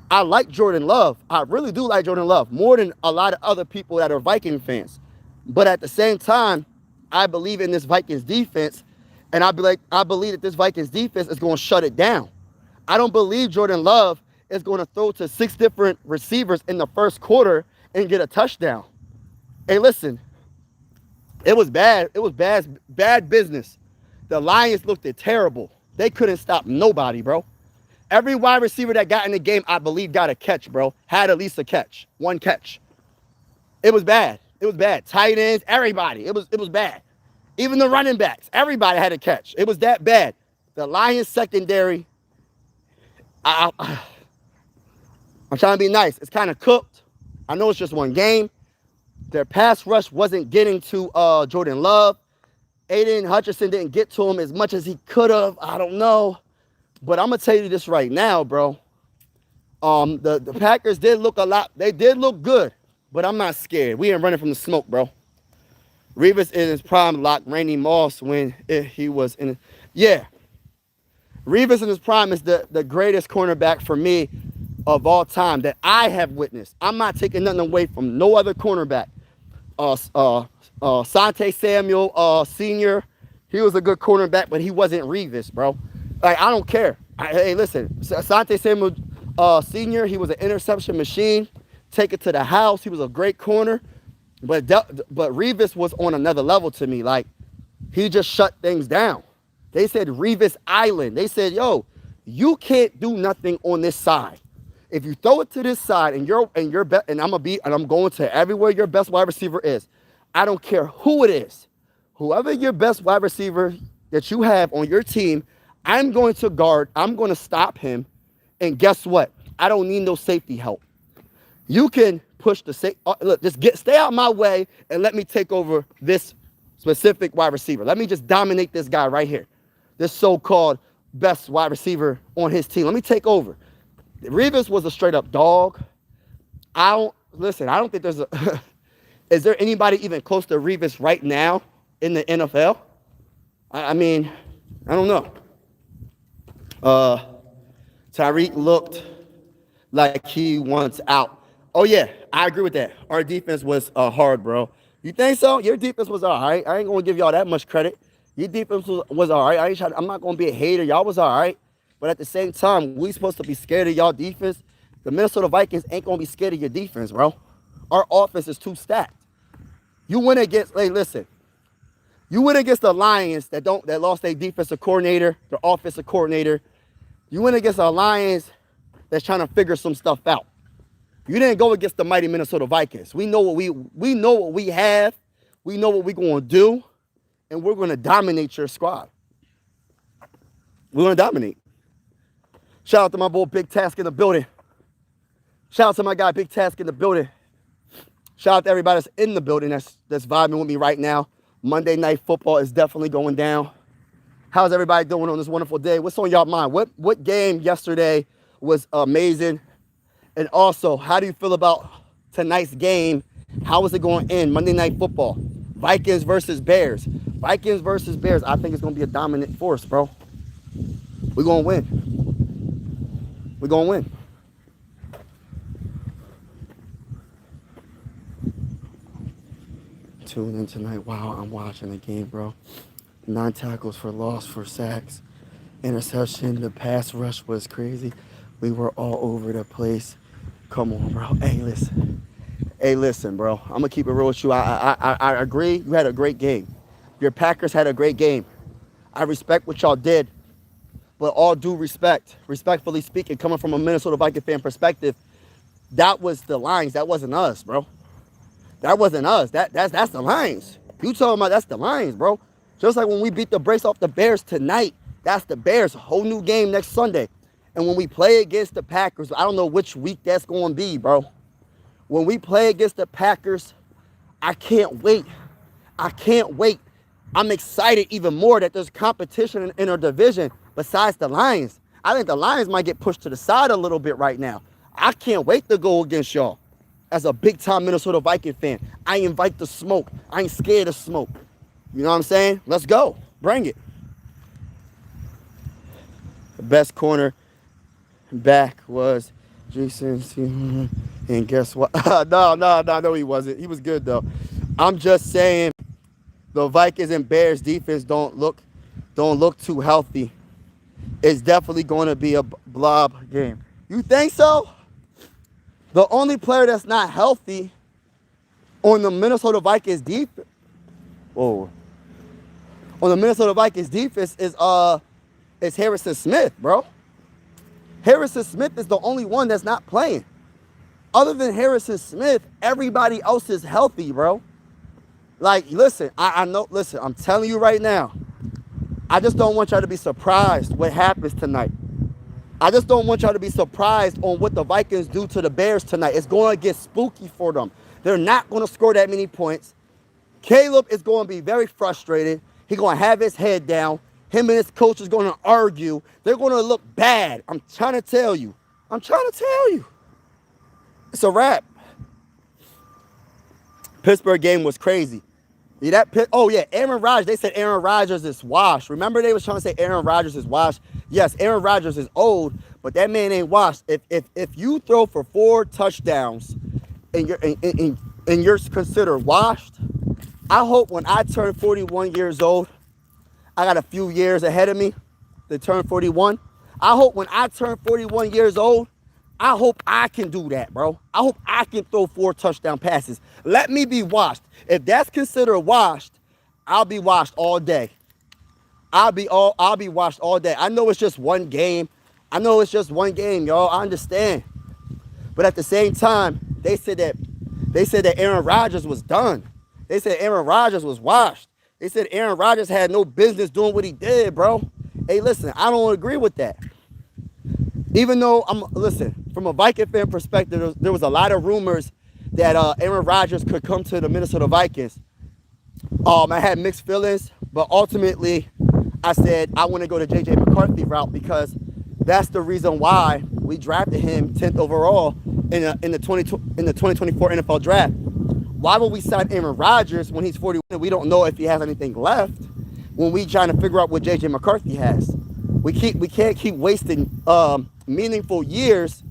I like Jordan Love. I really do like Jordan Love more than a lot of other people that are Viking fans. But at the same time, I believe in this Vikings defense, and I believe that this Vikings defense is going to shut it down. I don't believe Jordan Love is going to throw to 6 different receivers in the first quarter and get a touchdown. Hey, listen, it was bad. It was bad business. The Lions looked terrible. They couldn't stop nobody, bro. Every wide receiver that got in the game, I believe, got a catch, bro. Had at least a catch. One catch. It was bad. It was bad. Tight ends, everybody. It was bad. Even the running backs, everybody had a catch. It was that bad. The Lions secondary, I'm trying to be nice. It's kind of cooked. I know it's just one game. Their pass rush wasn't getting to Jordan Love. Aiden Hutchinson didn't get to him as much as he could have. I don't know. But I'm going to tell you this right now, bro. The Packers did look they did look good, but I'm not scared. We ain't running from the smoke, bro. Revis in his prime locked Randy Moss when he was in. Yeah. Revis in his prime is the greatest cornerback for me of all time that I have witnessed. I'm not taking nothing away from no other cornerback. Sante Samuel Sr., he was a good cornerback, but he wasn't Revis, bro. Like, I don't care. Hey, listen, Sante Samuel Sr., he was an interception machine. Take it to the house. He was a great corner. But Revis was on another level to me. Like, he just shut things down. They said Revis Island. They said, yo, you can't do nothing on this side. If you throw it to this side and I'm going to everywhere your best wide receiver is. I don't care who it is. Whoever your best wide receiver that you have on your team, I'm going to guard. I'm going to stop him. And guess what? I don't need no safety help. You can push the safety. Look, stay out of my way and let me take over this specific wide receiver. Let me just dominate this guy right here. This so-called best wide receiver on his team. Let me take over. Revis was a straight up dog. I don't think there's a is there anybody even close to Revis right now in the NFL? I mean, I don't know. Tyreek looked like he wants out. Oh yeah, I agree with that. Our defense was hard, bro. You think so? Your defense was all right. I ain't gonna give y'all that much credit. Your defense was all right. I'm not gonna be a hater. Y'all was all right. But at the same time, we supposed to be scared of y'all defense. The Minnesota Vikings ain't going to be scared of your defense, bro. Our offense is too stacked. You went against, hey, listen. You went against the Lions that lost their defensive coordinator, their offensive coordinator. You went against a Lions that's trying to figure some stuff out. You didn't go against the mighty Minnesota Vikings. We know what we know what we have. We know what we're going to do, and we're going to dominate your squad. We're going to dominate. Shout out to my boy Big Task in the building. Shout out to my guy Big Task in the building. Shout out to everybody that's in the building that's vibing with me right now. Monday Night Football is definitely going down. How's everybody doing on this wonderful day? What's on y'all mind? What game yesterday was amazing? And also, how do you feel about tonight's game? How is it going to end? Monday Night Football. Vikings versus Bears. Vikings versus Bears. I think it's going to be a dominant force, bro. We're going to win. We're going to win. Tune in tonight. Wow, I'm watching the game, bro. 9 tackles for loss, 4 sacks. Interception. The pass rush was crazy. We were all over the place. Come on, bro. Hey, listen. Hey, listen, bro. I'm going to keep it real with you. I agree. You had a great game. Your Packers had a great game. I respect what y'all did. But all due respect, respectfully speaking, coming from a Minnesota Viking fan perspective, that was the Lions. That wasn't us, bro. That wasn't us. That's the Lions. You talking about that's the Lions, bro. Just like when we beat the brakes off the Bears tonight, that's the Bears. A whole new game next Sunday. And when we play against the Packers, I don't know which week that's going to be, bro. When we play against the Packers, I can't wait. I can't wait. I'm excited even more that there's competition in our division besides the Lions. I think the Lions might get pushed to the side a little bit right now. I can't wait to go against y'all. As a big-time Minnesota Viking fan, I invite the smoke. I ain't scared of smoke. You know what I'm saying? Let's go. Bring it. The best corner back was Jason. And guess what? No, he wasn't. He was good, though. I'm just saying the Vikings and Bears defense don't look too healthy. It's definitely going to be a blob game. You think so? The only player that's not healthy on the Minnesota Vikings defense, on the Minnesota Vikings defense is Harrison Smith, bro. Harrison Smith is the only one that's not playing. Other than Harrison Smith, everybody else is healthy, bro. Like, listen, I know, listen, I'm telling you right now, I just don't want y'all to be surprised what happens tonight. I just don't want y'all to be surprised on what the Vikings do to the Bears tonight. It's going to get spooky for them. They're not going to score that many points. Caleb is going to be very frustrated. He's going to have his head down. Him and his coach is going to argue. They're going to look bad. I'm trying to tell you. It's a wrap. Pittsburgh game was crazy. Aaron Rodgers. They said Aaron Rodgers is washed. Remember they was trying to say Aaron Rodgers is washed? Yes, Aaron Rodgers is old, but that man ain't washed. If you throw for 4 touchdowns and you're considered washed, I hope when I turn 41 years old, I got a few years ahead of me to turn 41. I hope when I turn 41 years old, I hope I can do that, bro. I hope I can throw 4 touchdown passes. Let me be washed. If that's considered washed, I'll be washed all day. I'll be washed all day. I know it's just one game. Y'all. I understand. But at the same time, they said that Aaron Rodgers was done. They said Aaron Rodgers was washed. They said Aaron Rodgers had no business doing what he did, bro. Hey, listen, I don't agree with that. Even though listen, from a Viking fan perspective, there was a lot of rumors that Aaron Rodgers could come to the Minnesota Vikings. I had mixed feelings, but ultimately, I said I want to go to JJ McCarthy route because that's the reason why we drafted him 10th overall in the 2024 NFL draft. Why would we sign Aaron Rodgers when he's 41 and we don't know if he has anything left when we trying to figure out what JJ McCarthy has? We can't keep wasting meaningful years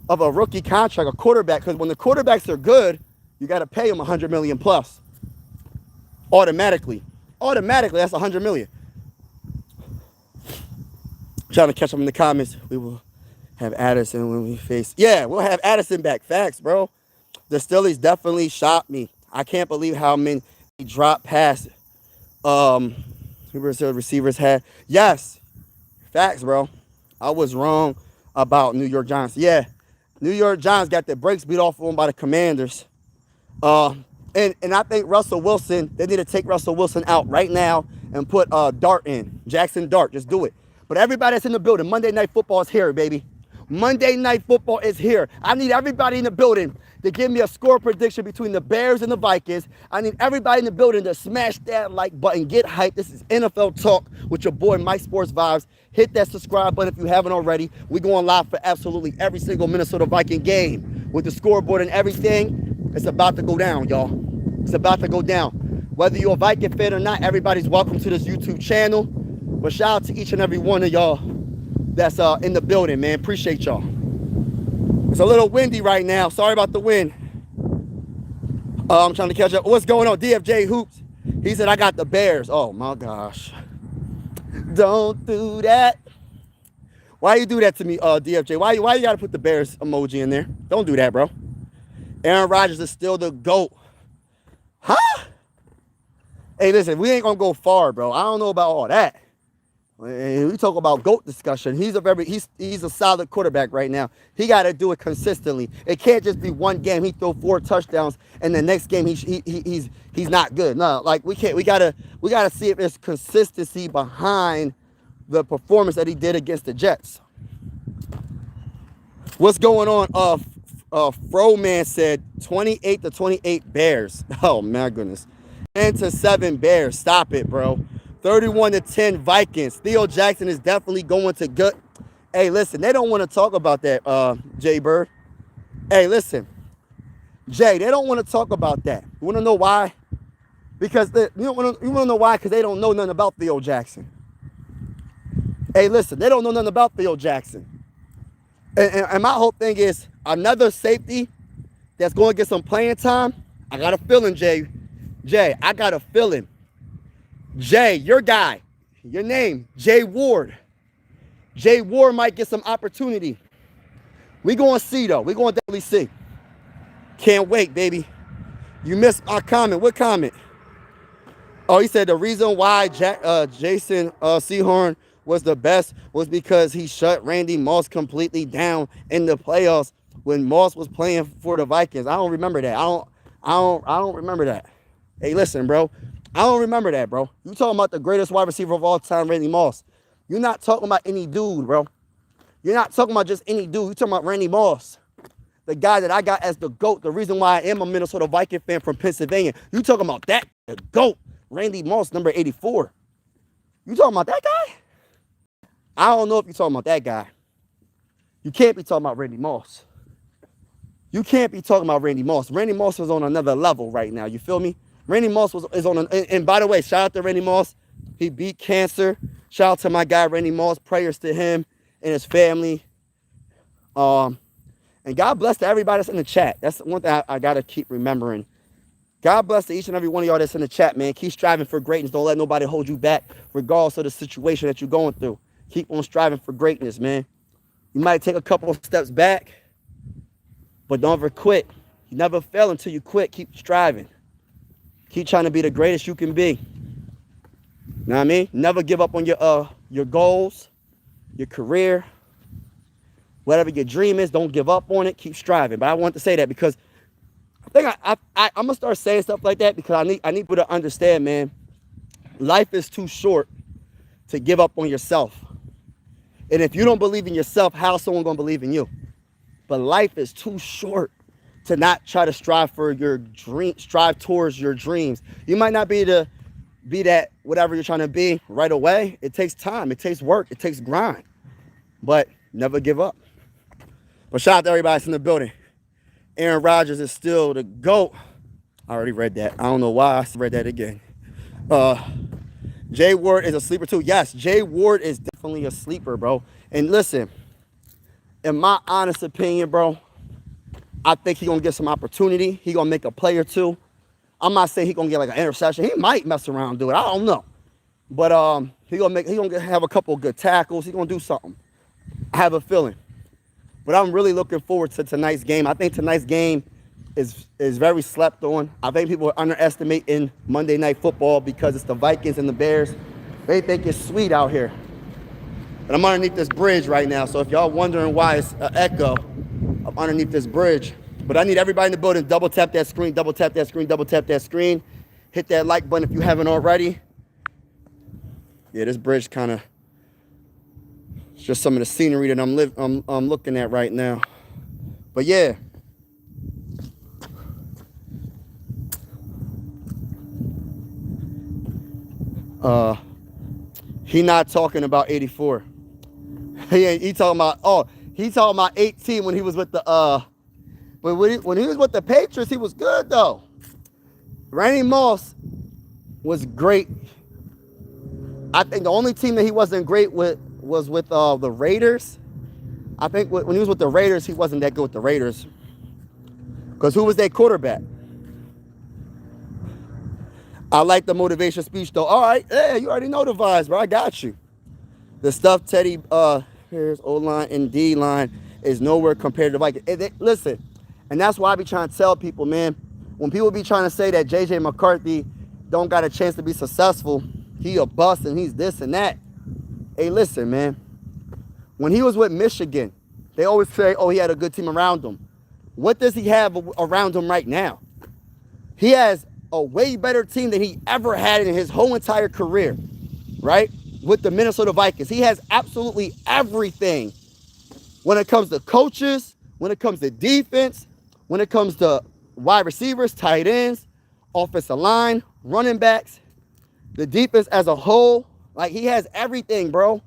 of a rookie contract, a quarterback, because when the quarterbacks are good, you got to pay them $100 million plus. Automatically, that's $100 million. Trying to catch up in the comments. We will have Addison when we face. Yeah, we'll have Addison back. Facts, bro. The Steelers definitely shocked me. I can't believe how many drop passes receivers had. Yes, facts, bro. I was wrong about New York Giants. Yeah, New York Giants got their brakes beat off of them by the Commanders. And I think Russell Wilson, they need to take Russell Wilson out right now and put Dart in. Jackson Dart, just do it. But everybody that's in the building, Monday Night Football is here, baby. Monday Night Football is here. I need everybody in the building to give me a score prediction between the Bears and the Vikings. I need everybody in the building to smash that like button, get hyped. This is NFL Talk with your boy Mike Sports Vibes. Hit that subscribe button if you haven't already. We're going live for absolutely every single Minnesota Viking game with the scoreboard and everything. It's about to go down, y'all. It's about to go down. Whether you're a Viking fan or not, everybody's welcome to this YouTube channel. But shout out to each and every one of y'all that's in the building, man. Appreciate y'all. It's a little windy right now. Sorry about the wind. I'm trying to catch up. What's going on? DFJ Hoops. He said, I got the Bears. Oh, my gosh. Don't do that. Why you do that to me, DFJ? Why you got to put the Bears emoji in there? Don't do that, bro. Aaron Rodgers is still the GOAT. Huh? Hey, listen, we ain't going to go far, bro. I don't know about all that. We talk about GOAT discussion. He's a solid quarterback right now. He got to do it consistently. It can't just be one game he throw 4 touchdowns and the next game he's not good. No, like we can't. We gotta see if there's consistency behind the performance that he did against the Jets. What's going on? Froman said 28-28 Bears. Oh my goodness. 10-7 Bears. Stop it, bro. 31-10 Vikings. Theo Jackson is definitely going to good. Hey, listen, they don't want to talk about that, Jay Bird. Hey, listen, Jay, they don't want to talk about that. You want to know why? Because you want to know why? Because they don't know nothing about Theo Jackson. Hey, listen, they don't know nothing about Theo Jackson. And my whole thing is another safety that's going to get some playing time. I got a feeling, Jay. Jay, I got a feeling. Jay, your guy, your name, Jay Ward. Jay Ward might get some opportunity. We going to see, though. We going to definitely see. Can't wait, baby. You missed my comment. What comment? Oh, he said the reason why Jason Sehorn was the best was because he shut Randy Moss completely down in the playoffs when Moss was playing for the Vikings. I don't remember that. I don't remember that. Hey, listen, bro. I don't remember that, bro. You talking about the greatest wide receiver of all time, Randy Moss. You're not talking about any dude, bro. You're not talking about just any dude. You're talking about Randy Moss, the guy that I got as the GOAT, the reason why I am a Minnesota Viking fan from Pennsylvania. You talking about that, the GOAT, Randy Moss, number 84. You talking about that guy? I don't know if you're talking about that guy. You can't be talking about Randy Moss. You can't be talking about Randy Moss. Randy Moss is on another level right now. You feel me? Randy Moss is on and by the way, shout out to Randy Moss. He beat cancer. Shout out to my guy, Randy Moss. Prayers to him and his family. And God bless to everybody that's in the chat. That's one thing I got to keep remembering. God bless to each and every one of y'all that's in the chat, man. Keep striving for greatness. Don't let nobody hold you back, regardless of the situation that you're going through. Keep on striving for greatness, man. You might take a couple of steps back, but don't ever quit. You never fail until you quit. Keep striving. Keep trying to be the greatest you can be. You know what I mean? Never give up on your goals, your career, Whatever your dream is, don't give up on it. Keep striving. But I want to say that because I think I'm going to start saying stuff like that because I need people to understand, man, life is too short to give up on yourself. And if you don't believe in yourself, how's someone going to believe in you? But life is too short to not try to strive for your dream, strive towards your dreams. You might not be to be that whatever you're trying to be right away. It takes time. It takes work. It takes grind. But never give up. But shout out to everybody that's in the building. Aaron Rodgers is still the GOAT. I already read that. I don't know why I read that again. Jay Ward is a sleeper too. Yes, Jay Ward is definitely a sleeper, bro. And listen, in my honest opinion, bro, I think he's going to get some opportunity. He's going to make a play or two. I'm not saying he's going to get like an interception. He might mess around and do it. I don't know. But he's going to have a couple of good tackles. He's going to do something. I have a feeling. But I'm really looking forward to tonight's game. I think tonight's game is very slept on. I think people are underestimating Monday Night Football because it's the Vikings and the Bears. They think it's sweet out here. And I'm underneath this bridge right now. So if y'all wondering why it's an echo, I'm underneath this bridge. But I need everybody in the building, double tap that screen, double tap that screen, double tap that screen. Hit that like button if you haven't already. Yeah, this bridge kind of, it's just some of the scenery that I'm looking at right now. But yeah. He not talking about 84. He talking about 18 when he was with the but when he was with the Patriots, he was good though. Randy Moss was great. I think the only team that he wasn't great with was with the Raiders. I think when he was with the Raiders, he wasn't that good with the Raiders. Because who was their quarterback? I like the motivation speech though. All right, yeah, you already know the vibes, bro. I got you. The stuff Teddy, here's O-line and D-line is nowhere compared to Vikings. Listen, and that's why I be trying to tell people, man, when people be trying to say that JJ McCarthy don't got a chance to be successful, he a bust and he's this and that. Hey, listen, man. When he was with Michigan, they always say, oh, he had a good team around him. What does he have around him right now? He has a way better team than he ever had in his whole entire career, right? With the Minnesota Vikings. He has absolutely everything when it comes to coaches, when it comes to defense, when it comes to wide receivers, tight ends, offensive line, running backs, the defense as a whole. Like, he has everything, bro.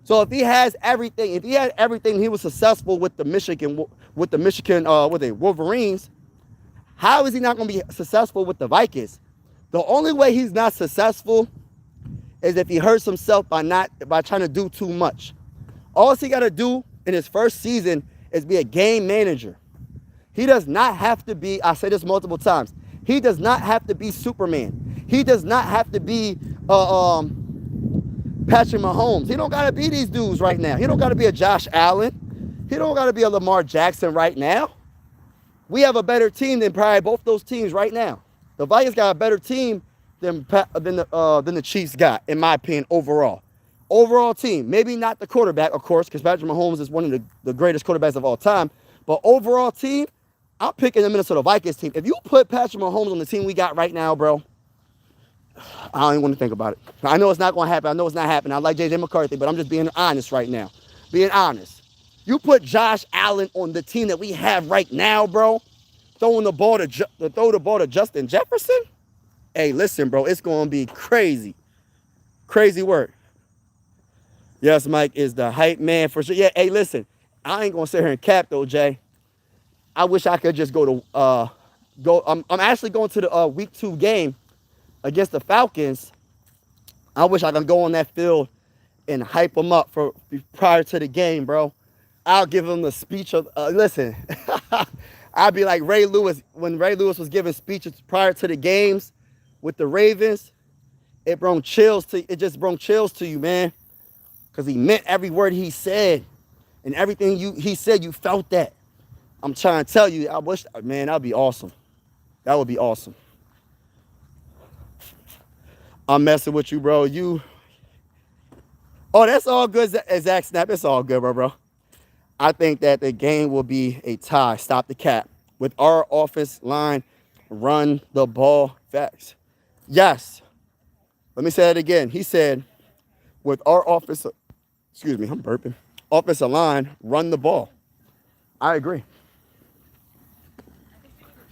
So if he has everything, if he had everything, he was successful with the Michigan Wolverines. How is he not going to be successful with the Vikings? The only way he's not successful is if he hurts himself by trying to do too much. All he got to do in his first season is be a game manager. He does not have to be, I say this multiple times, he does not have to be Superman. He does not have to be Patrick Mahomes. He don't got to be these dudes right now. He don't got to be a Josh Allen. He don't got to be a Lamar Jackson right now. We have a better team than probably both those teams right now. The Vikings got a better team than the Chiefs got, in my opinion, overall. Overall team. Maybe not the quarterback, of course, because Patrick Mahomes is one of the greatest quarterbacks of all time. But overall team, I'm picking the Minnesota Vikings team. If you put Patrick Mahomes on the team we got right now, bro, I don't even want to think about it. I know it's not going to happen. I know it's not happening. I like JJ McCarthy, but I'm just being honest right now. Being honest. You put Josh Allen on the team that we have right now, bro, throw the ball to Justin Jefferson? Hey, listen, bro, it's going to be crazy. Crazy work. Yes, Mike is the hype man for sure. Yeah, hey, listen, I ain't going to sit here and cap, though, Jay. I wish I could just go. I'm actually going to the week 2 game against the Falcons. I wish I could go on that field and hype them up prior to the game, bro. I'll give him the speech of, listen, I'd be like Ray Lewis, when Ray Lewis was giving speeches prior to the games with the Ravens, it just brought chills to you, man, because he meant every word he said, and everything he said, you felt that. I'm trying to tell you, I wish, man, that would be awesome. That would be awesome. I'm messing with you, bro. Oh, that's all good, Zach Snap. It's all good, bro. I think that the game will be a tie. Stop the cap. With our offense line, run the ball fast. Yes. Let me say it again. He said, with our offensive, excuse me, I'm burping. Offensive line, run the ball. I agree.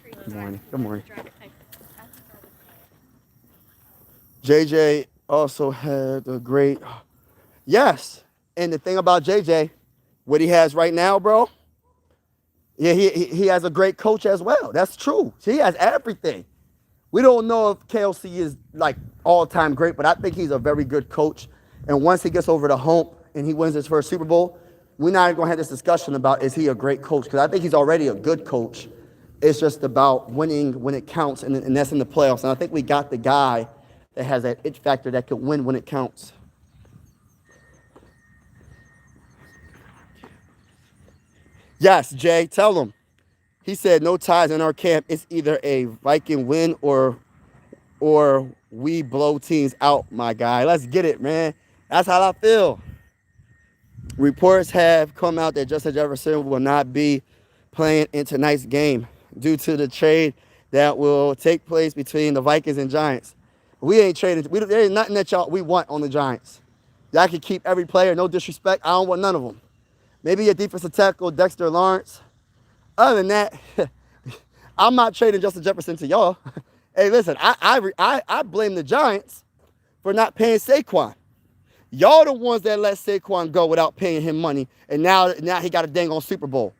Good morning. Good morning. JJ also had a great, yes. And the thing about JJ, what he has right now, bro, yeah, he has a great coach as well. That's true. He has everything. We don't know if KLC is like all-time great, but I think he's a very good coach. And once he gets over the hump and he wins his first Super Bowl, we're not going to have this discussion about is he a great coach, because I think he's already a good coach. It's just about winning when it counts, and that's in the playoffs. And I think we got the guy that has that it factor that can win when it counts. Yes, Jay, tell him. He said no ties in our camp. It's either a Viking win or we blow teams out, my guy. Let's get it, man. That's how I feel. Reports have come out that Justin Jefferson will not be playing in tonight's game due to the trade that will take place between the Vikings and Giants. We ain't trading. There ain't nothing that we want on the Giants. Y'all can keep every player, no disrespect. I don't want none of them. Maybe a defensive tackle, Dexter Lawrence. Other than that, I'm not trading Justin Jefferson to y'all. Hey, listen, I blame the Giants for not paying Saquon. Y'all the ones that let Saquon go without paying him money, and now he got a dang on Super Bowl.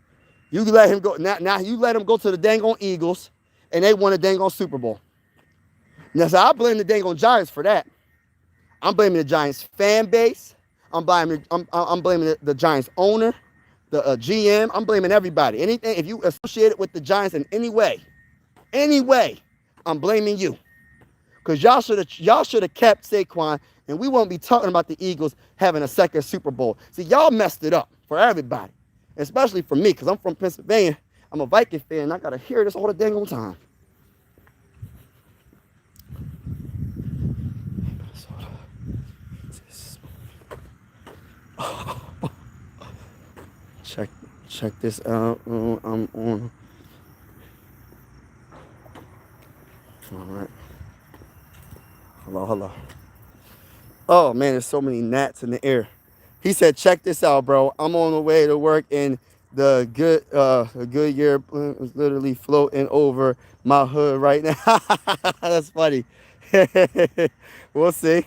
You let him go. Now you let him go to the dang on Eagles, and they won a dang on Super Bowl. Now, so I blame the dang on Giants for that. I'm blaming the Giants fan base. I'm blaming the Giants owner, the GM. I'm blaming everybody. Anything, if you associate it with the Giants in any way, I'm blaming you. Because y'all should have kept Saquon, and we won't be talking about the Eagles having a second Super Bowl. See, y'all messed it up for everybody, especially for me, because I'm from Pennsylvania. I'm a Viking fan, and I got to hear this all the dang on time. Check this out. I'm on. All right. Hello. Oh man, there's so many gnats in the air. He said, check this out, bro. I'm on the way to work, and the Goodyear is literally floating over my hood right now. That's funny. We'll see.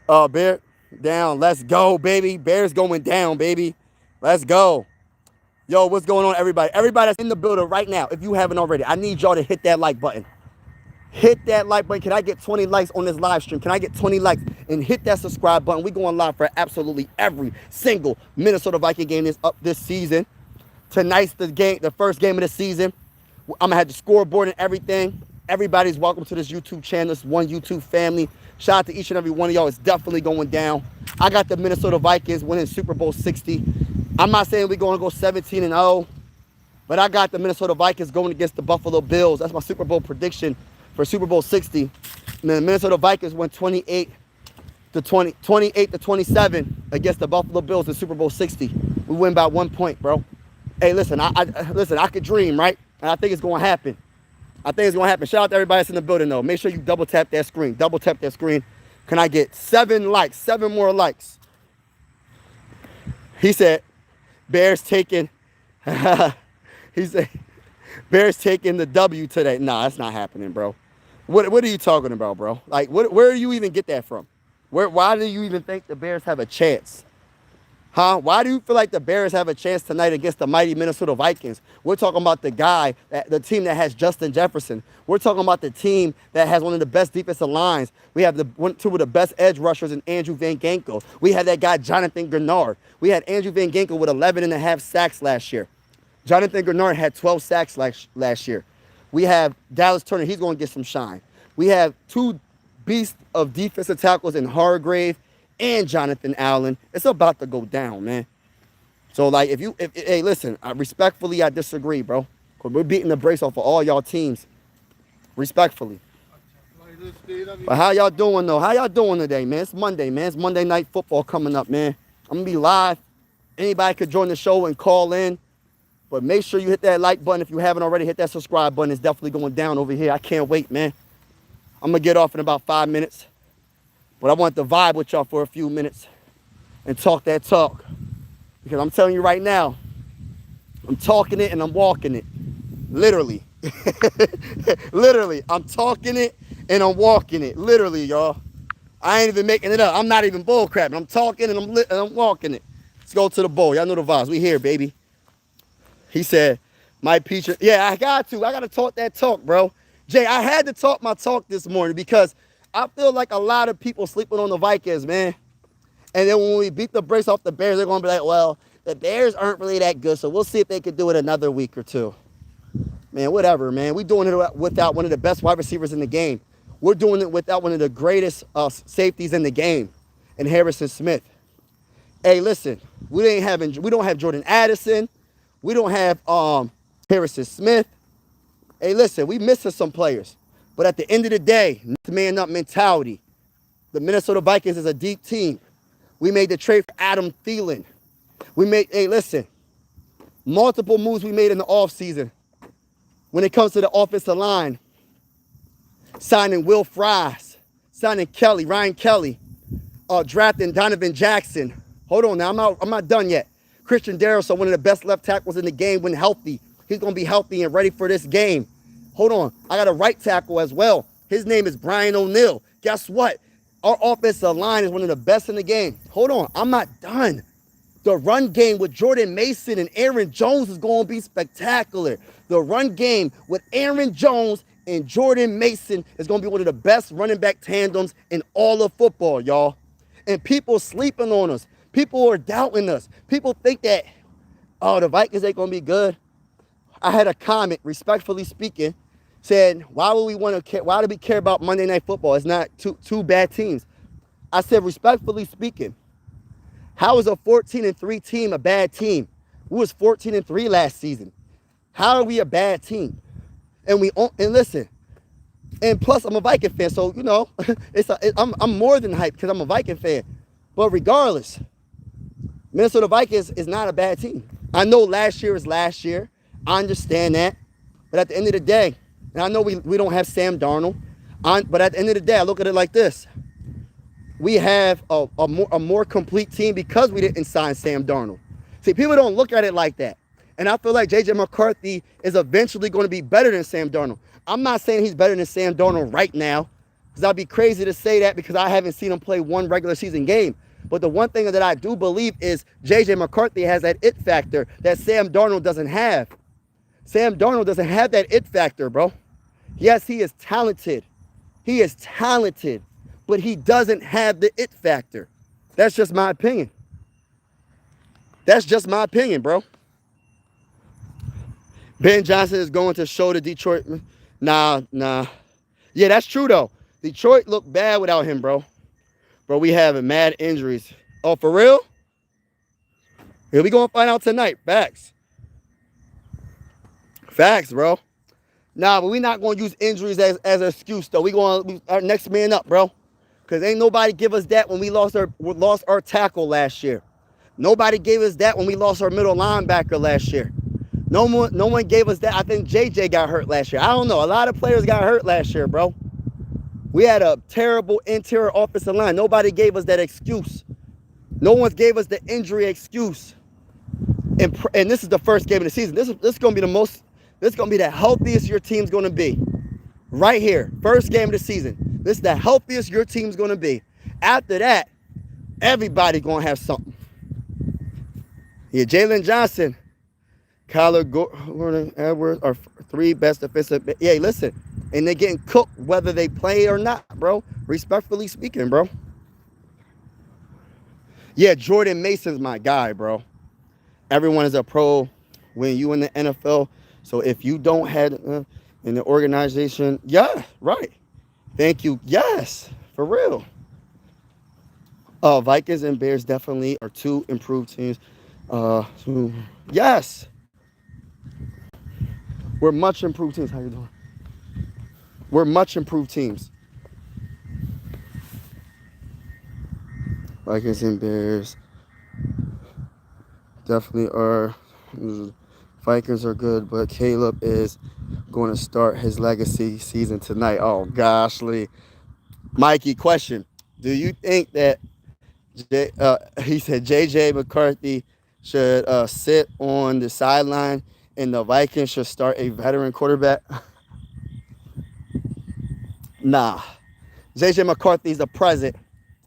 Bear down. Let's go, baby. Bear's going down, baby. Let's go. Yo, what's going on, everybody? Everybody that's in the building right now, if you haven't already, I need y'all to hit that like button. Hit that like button. Can I get 20 likes on this live stream? Can I get 20 likes? And hit that subscribe button. We're going live for absolutely every single Minnesota Viking game that's up this season. Tonight's the first game of the season. I'm going to have the scoreboard and everything. Everybody's welcome to this YouTube channel. This one YouTube family. Shout out to each and every one of y'all. It's definitely going down. I got the Minnesota Vikings winning Super Bowl 60. I'm not saying we're going to go 17-0, but I got the Minnesota Vikings going against the Buffalo Bills. That's my Super Bowl prediction for Super Bowl 60. And the Minnesota Vikings won 28-27 against the Buffalo Bills in Super Bowl 60. We win by 1 point, bro. Hey, listen, I could dream, right? And I think it's going to happen. Shout out to everybody that's in the building, though. Make sure you double tap that screen. Can I get 7 likes? 7 more likes. He said, Bears taking the W today. Nah, that's not happening, bro. What are you talking about, bro? Like, where do you even get that from? Why do you even think the Bears have a chance? Huh? Why do you feel like the Bears have a chance tonight against the mighty Minnesota Vikings? We're talking about the team that has Justin Jefferson. We're talking about the team that has one of the best defensive lines. We have two of the best edge rushers in Andrew Van Ginkel. We had that guy, Jonathan Grenard. We had Andrew Van Ginkel with 11.5 sacks last year. Jonathan Grenard had 12 sacks last year. We have Dallas Turner. He's going to get some shine. We have 2 beasts of defensive tackles in Hargrave and Jonathan Allen. It's about to go down, man. So, like, hey, listen, respectfully, I disagree, bro. Because we're beating the brakes off of all y'all teams. Respectfully. But how y'all doing, though? How y'all doing today, man? It's Monday, man. It's Monday Night Football coming up, man. I'm going to be live. Anybody could join the show and call in. But make sure you hit that like button if you haven't already. Hit that subscribe button. It's definitely going down over here. I can't wait, man. I'm going to get off in about 5 minutes. But I want to vibe with y'all for a few minutes and talk that talk. Because I'm telling you right now, I'm talking it and I'm walking it. Literally. Literally. I'm talking it and I'm walking it. Literally, y'all. I ain't even making it up. I'm not even bull crapping. I'm talking and I'm walking it. Let's go to the bowl. Y'all know the vibes. We here, baby. He said, my Peach. Yeah, I got to talk that talk, bro. Jay, I had to talk my talk this morning because I feel like a lot of people sleeping on the Vikings, man. And then when we beat the brakes off the Bears, they're going to be like, well, the Bears aren't really that good, so we'll see if they can do it another week or two. Man, whatever, man. We're doing it without one of the best wide receivers in the game. We're doing it without one of the greatest safeties in the game, and Harrison Smith. Hey, listen, we don't have Jordan Addison. We don't have Harrison Smith. Hey, listen, we missing some players. But at the end of the day, man up mentality. The Minnesota Vikings is a deep team. We made the trade for Adam Thielen. Hey, listen, multiple moves we made in the offseason. When it comes to the offensive line, signing Will Fries, signing Ryan Kelly, drafting Donovan Jackson. Hold on now, I'm not done yet. Christian Darrisaw, one of the best left tackles in the game when healthy. He's going to be healthy and ready for this game. Hold on, I got a right tackle as well. His name is Brian O'Neill. Guess what? Our offensive line is one of the best in the game. Hold on, I'm not done. The run game with Jordan Mason and Aaron Jones is going to be spectacular. The run game with Aaron Jones and Jordan Mason is going to be one of the best running back tandems in all of football, y'all. And people sleeping on us. People are doubting us. People think that, oh, the Vikings ain't going to be good. I had a comment, respectfully speaking, said, why do we care about Monday Night Football? It's not two bad teams. I said, respectfully speaking, how is a 14-3 team a bad team? We was 14-3 last season. How are we a bad team? And listen, and plus I'm a Viking fan, so you know, I'm more than hyped because I'm a Viking fan. But regardless, Minnesota Vikings is not a bad team. I know last year is last year. I understand that. But at the end of the day, and I know we don't have Sam Darnold, but at the end of the day, I look at it like this. We have a more complete team because we didn't sign Sam Darnold. See, people don't look at it like that. And I feel like JJ McCarthy is eventually going to be better than Sam Darnold. I'm not saying he's better than Sam Darnold right now, because I'd be crazy to say that because I haven't seen him play one regular season game. But the one thing that I do believe is JJ McCarthy has that it factor that Sam Darnold doesn't have. Sam Darnold doesn't have that it factor, bro. Yes, he is talented. He is talented, but he doesn't have the it factor. That's just my opinion. That's just my opinion, bro. Ben Johnson is going to show the Detroit. Nah. Yeah, that's true, though. Detroit looked bad without him, bro. Bro, we having mad injuries. Oh, for real? Here we going to find out tonight. Facts. Facts, bro. Nah, but we not going to use injuries as an excuse, though. We going our next man up, bro. Because ain't nobody give us that when we lost our tackle last year. Nobody gave us that when we lost our middle linebacker last year. No one gave us that. I think JJ got hurt last year. I don't know. A lot of players got hurt last year, bro. We had a terrible interior offensive line. Nobody gave us that excuse. No one gave us the injury excuse. And this is the first game of the season. This is going to be this is going to be the healthiest your team's going to be. Right here. First game of the season. This is the healthiest your team's going to be. After that, everybody going to have something. Yeah, Jalen Johnson, Kyler Gordon Edwards are three best defensive. Yeah, listen. And they're getting cooked whether they play or not, bro. Respectfully speaking, bro. Yeah, Jordan Mason's my guy, bro. Everyone is a pro when you in the NFL. So if you don't have in the organization, yeah, right. Thank you. Yes, for real. Vikings and Bears definitely are two improved teams. Yes. We're much improved teams. How you doing? We're much improved teams. Vikings and Bears. Definitely are. Vikings are good, but Caleb is going to start his legacy season tonight. Oh, goshly. Mikey, question. Do you think that he said JJ McCarthy should sit on the sideline and the Vikings should start a veteran quarterback? Nah. JJ McCarthy's the present.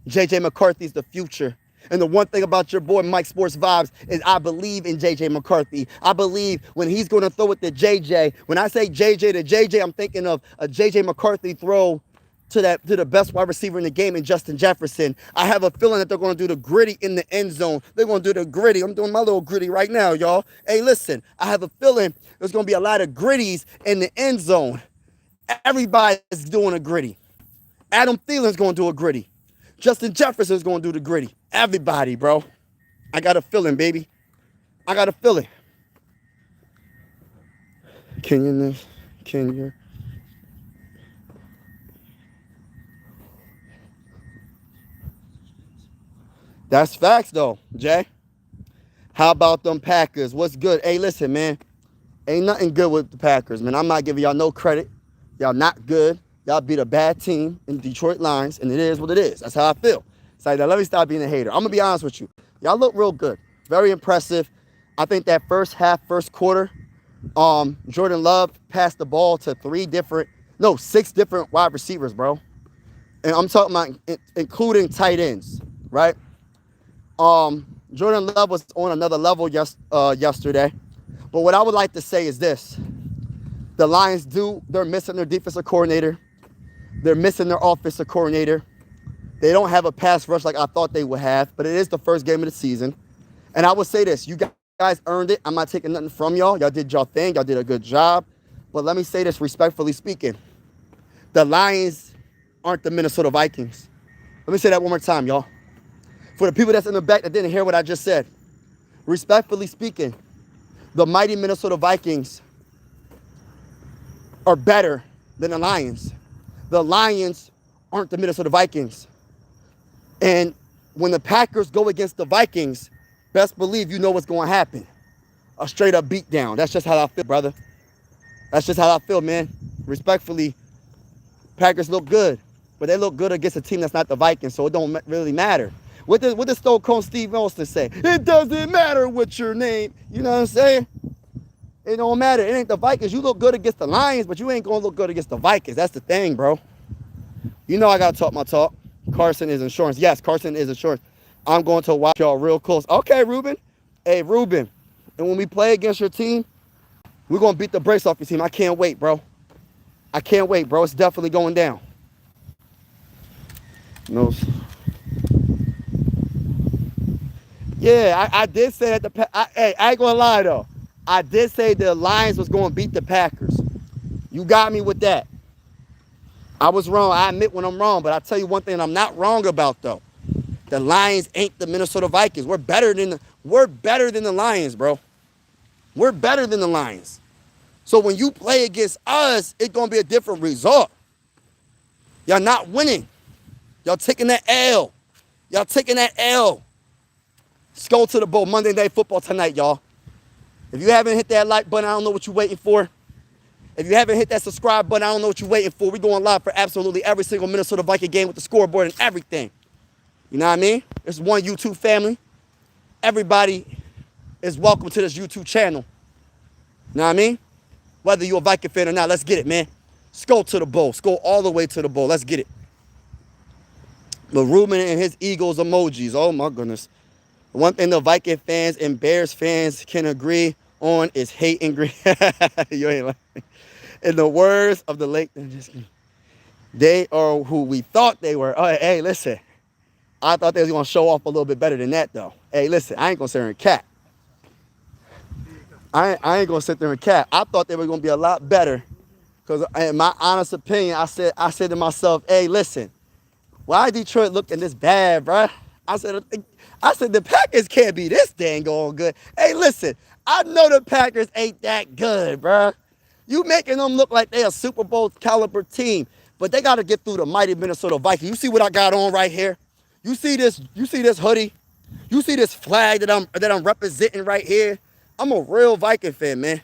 JJ McCarthy's the future. And the one thing about your boy Mike Sports Vibes is I believe in JJ McCarthy. I believe when he's going to throw it to JJ. When I say JJ to JJ, I'm thinking of a JJ McCarthy throw to the best wide receiver in the game in Justin Jefferson. I have a feeling that they're going to do the gritty in the end zone. They're going to do the gritty. I'm doing my little gritty right now, y'all. Hey, listen, I have a feeling there's going to be a lot of gritties in the end zone. Everybody's doing a gritty. Adam Thielen's going to do a gritty. Justin Jefferson's going to do the gritty. Everybody, bro. I got a feeling, baby. I got a feeling. Can you? That's facts, though, Jay. How about them Packers? What's good? Hey, listen, man. Ain't nothing good with the Packers, man. I'm not giving y'all no credit. Y'all not good. Y'all beat a bad team in Detroit Lions, and it is what it is. That's how I feel. It's like, now let me stop being a hater. I'm going to be honest with you. Y'all look real good. Very impressive. I think that first half, first quarter, Jordan Love passed the ball to 6 different wide receivers, bro. And I'm talking about including tight ends, right? Jordan Love was on another level yesterday. But what I would like to say is this. The Lions they're missing their defensive coordinator. They're missing their offensive coordinator. They don't have a pass rush like I thought they would have, but it is the first game of the season. And I would say this, you guys earned it. I'm not taking nothing from y'all. Y'all did your thing. Y'all did a good job. But let me say this respectfully speaking. The Lions aren't the Minnesota Vikings. Let me say that one more time, y'all. For the people that's in the back that didn't hear what I just said. Respectfully speaking, the mighty Minnesota Vikings are better than the Lions. The Lions aren't the Minnesota Vikings. And when the Packers go against the Vikings, best believe you know what's going to happen. A straight up beatdown. That's just how I feel, brother. That's just how I feel, man. Respectfully, Packers look good, but they look good against a team that's not the Vikings, so it don't really matter. What does Stone Cold Steve Austin say? It doesn't matter what's your name. You know what I'm saying? It don't matter. It ain't the Vikings. You look good against the Lions, but you ain't going to look good against the Vikings. That's the thing, bro. You know I got to talk my talk. Carson is insurance. Yes, Carson is insurance. I'm going to watch y'all real close. Okay, Ruben. Hey, Ruben. And when we play against your team, we're going to beat the brakes off your team. I can't wait, bro. I can't wait, bro. It's definitely going down. No. Yeah, I did say that I ain't going to lie, though. I did say the Lions was going to beat the Packers. You got me with that. I was wrong. I admit when I'm wrong, but I'll tell you one thing I'm not wrong about, though. The Lions ain't the Minnesota Vikings. We're better than the Lions, bro. We're better than the Lions. So when you play against us, it's going to be a different result. Y'all not winning. Y'all taking that L. Y'all taking that L. Let's go to the bowl. Monday Night Football tonight, y'all. If you haven't hit that like button, I don't know what you're waiting for. If you haven't hit that subscribe button, I don't know what you're waiting for. We're going live for absolutely every single Minnesota Viking game with the scoreboard and everything. You know what I mean? It's one YouTube family. Everybody is welcome to this YouTube channel. You know what I mean? Whether you're a Viking fan or not, let's get it, man. Let's go to the bowl. Let's go all the way to the bowl. Let's get it. But Ruben and his Eagles emojis. Oh, my goodness. One thing the Viking fans and Bears fans can agree on is hate and greed. You ain't lying. In the words of the late, they are who we thought they were. Oh, hey, listen. I thought they was going to show off a little bit better than that, though. Hey, listen, I ain't going to sit there and cap. I ain't going to sit there and cap. I thought they were going to be a lot better. Because in my honest opinion, I said to myself, hey, listen, why Detroit looking this bad, bro? I said the Packers can't be this dang on good. Hey, listen, I know the Packers ain't that good, bro. You making them look like they a Super Bowl caliber team, but they got to get through the mighty Minnesota Vikings. You see what I got on right here? You see this hoodie? You see this flag that I'm representing right here? I'm a real Viking fan, man.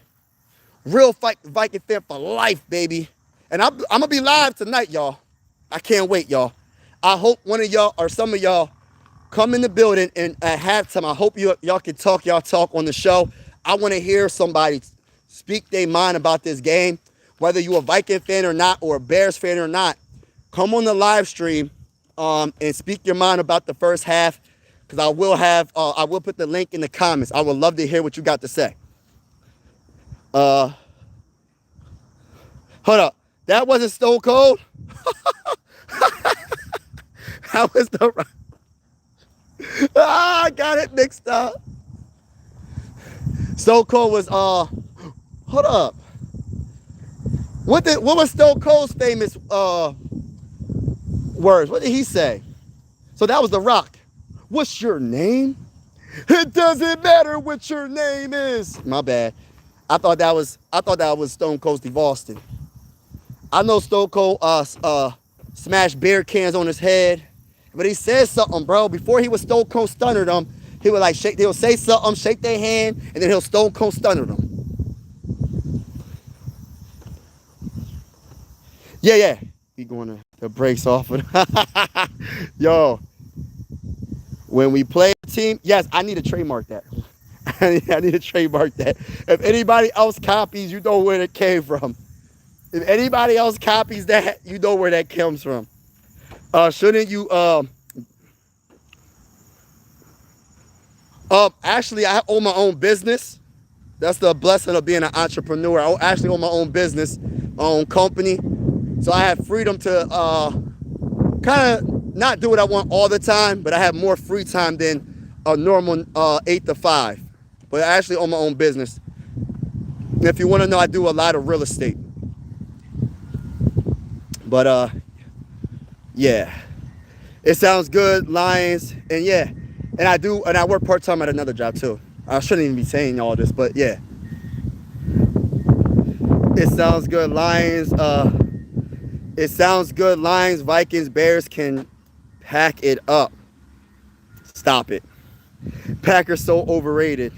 Real Viking fan for life, baby. And I'm gonna be live tonight, y'all. I can't wait, y'all. I hope one of y'all or some of y'all come in the building and at halftime. I hope y'all can talk y'all talk on the show. I want to hear somebody speak their mind about this game, whether you a Viking fan or not, or a Bears fan or not. Come on the live stream and speak your mind about the first half, because I will put the link in the comments. I would love to hear what you got to say. Hold up, that wasn't Stone Cold. That was the I got it mixed up. Stone Cold was hold up. What was Stone Cold's famous words? What did he say? So that was The Rock. What's your name? It doesn't matter what your name is. My bad. I thought that was Stone Cold Steve Austin. I know Stone Cold smashed beer cans on his head, but he said something, bro. Before he was Stone Cold stunnered them, he would like he'll say something, shake their hand, and then he'll Stone Cold stunner them. Yeah. He going to brakes off of yo. When we play a team, yes, I need to trademark that. I need to trademark that. If anybody else copies, you know where it came from. If anybody else copies that, you know where that comes from. Shouldn't you actually, I own my own business. That's the blessing of being an entrepreneur. I actually own my own business, my own company. So I have freedom to kind of not do what I want all the time, but I have more free time than a normal 8 to 5. But I actually own my own business. And if you want to know, I do a lot of real estate. But yeah, it sounds good, Lions, and yeah, and I work part-time at another job too. I shouldn't even be saying all this, but yeah, it sounds good, Lions. It sounds good, Lions, Vikings, Bears can pack it up. Stop it. Packers so overrated.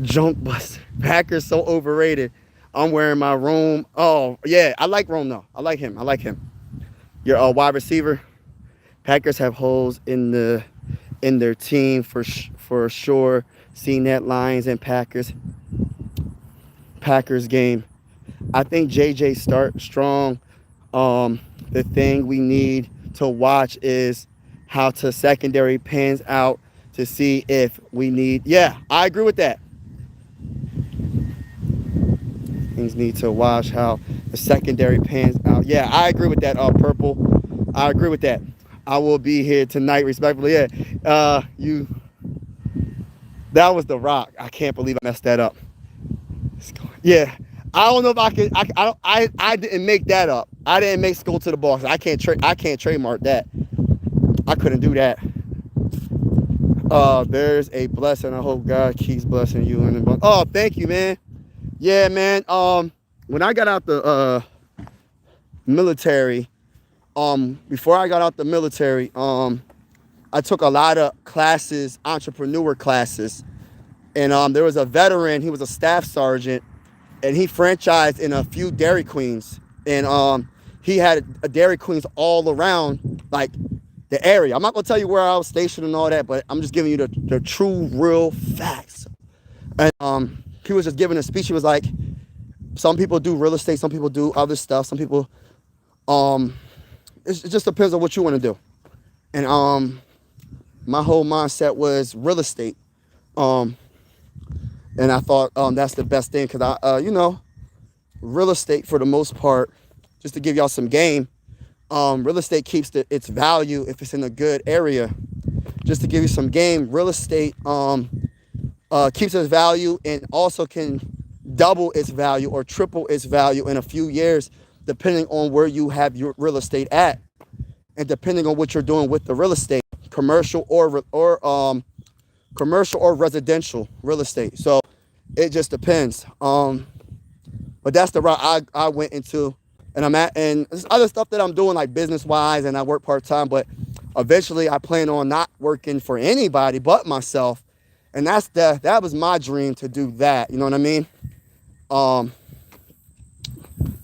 Junk bus. Packers so overrated. I'm wearing my Rome. Oh, yeah. I like Rome, though. I like him. You're a wide receiver. Packers have holes in their team for sure. Seen that Lions and Packers game. I think JJ start strong. The thing we need to watch is how the secondary pans out to see if we need. Yeah, I agree with that. Things need to watch how the secondary pans out. Yeah, I agree with that. Purple. I agree with that. I will be here tonight, respectfully. Yeah, that was The Rock. I can't believe I messed that up. Yeah, I don't know if I can. I didn't make that up. I didn't make Skull to the Boss. I can't trademark that. I couldn't do that. There's a blessing. I hope God keeps blessing you. Oh, thank you, man. Yeah, man. When I got out the military, before I got out the military, I took a lot of classes, entrepreneur classes, and there was a veteran. He was a staff sergeant, and he franchised in a few Dairy Queens, and he had a Dairy Queens all around, like, the area. I'm not gonna tell you where I was stationed and all that, but I'm just giving you the true, real facts. And he was just giving a speech. He was like, some people do real estate, some people do other stuff, some people, it just depends on what you want to do. And my whole mindset was real estate. And I thought that's the best thing, because real estate for the most part, just to give y'all some game, real estate keeps its value if it's in a good area. Just to give you some game, real estate keeps its value and also can double its value or triple its value in a few years, depending on where you have your real estate at, and depending on what you're doing with the real estate, commercial or residential real estate. So it just depends. But that's the route I went into. And I'm at, and there's other stuff that I'm doing, like business wise, and I work part time, but Eventually, I plan on not working for anybody but myself. And that was my dream, to do that. You know what I mean? To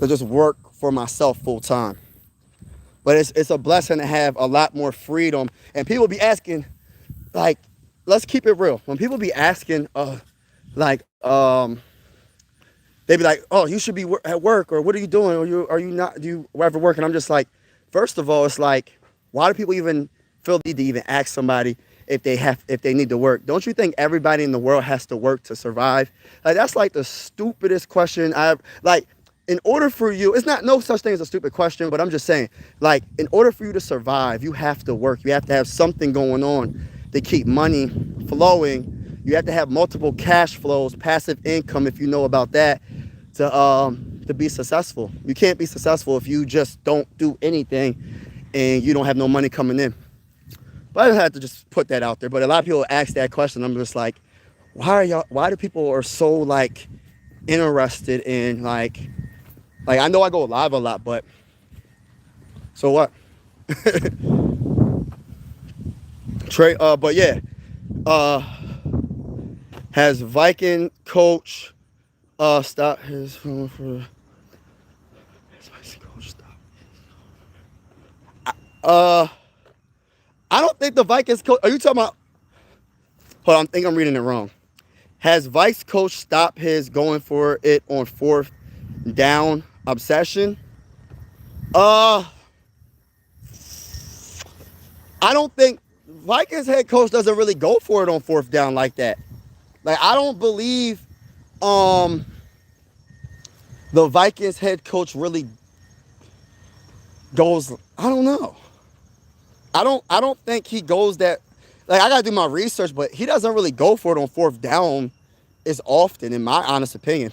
just work for myself full time. But it's a blessing to have a lot more freedom. And people be asking, like, let's keep it real. When people be asking, like, they be like, oh, you should be at work, or what are you doing? Or are you not, do you ever work? And I'm just like, first of all, it's like, why do people even feel the need to even ask somebody if they need to work? Don't you think everybody in the world has to work to survive? Like, that's like the stupidest question like, in order for you, it's not no such thing as a stupid question, but I'm just saying, like, in order for you to survive, you have to work. You have to have something going on to keep money flowing. You have to have multiple cash flows, passive income, if you know about that, to be successful. You can't be successful if you just don't do anything and you don't have no money coming in. But I just had to just put that out there. But a lot of people ask that question. I'm just like, why do people are so like interested in like I know I go live a lot, but so what? Trey, but yeah, has Viking coach stopped his phone for? Has Viking coach stopped? I don't think the Vikings coach. Are you talking about? Hold on, I think I'm reading it wrong. Has Vice coach stopped his going for it on 4th down obsession? I don't think Vikings head coach doesn't really go for it on 4th down like that. Like, I don't believe the Vikings head coach really goes. I don't know. I don't think he goes that. Like, I gotta do my research, but he doesn't really go for it on 4th down as often, in my honest opinion.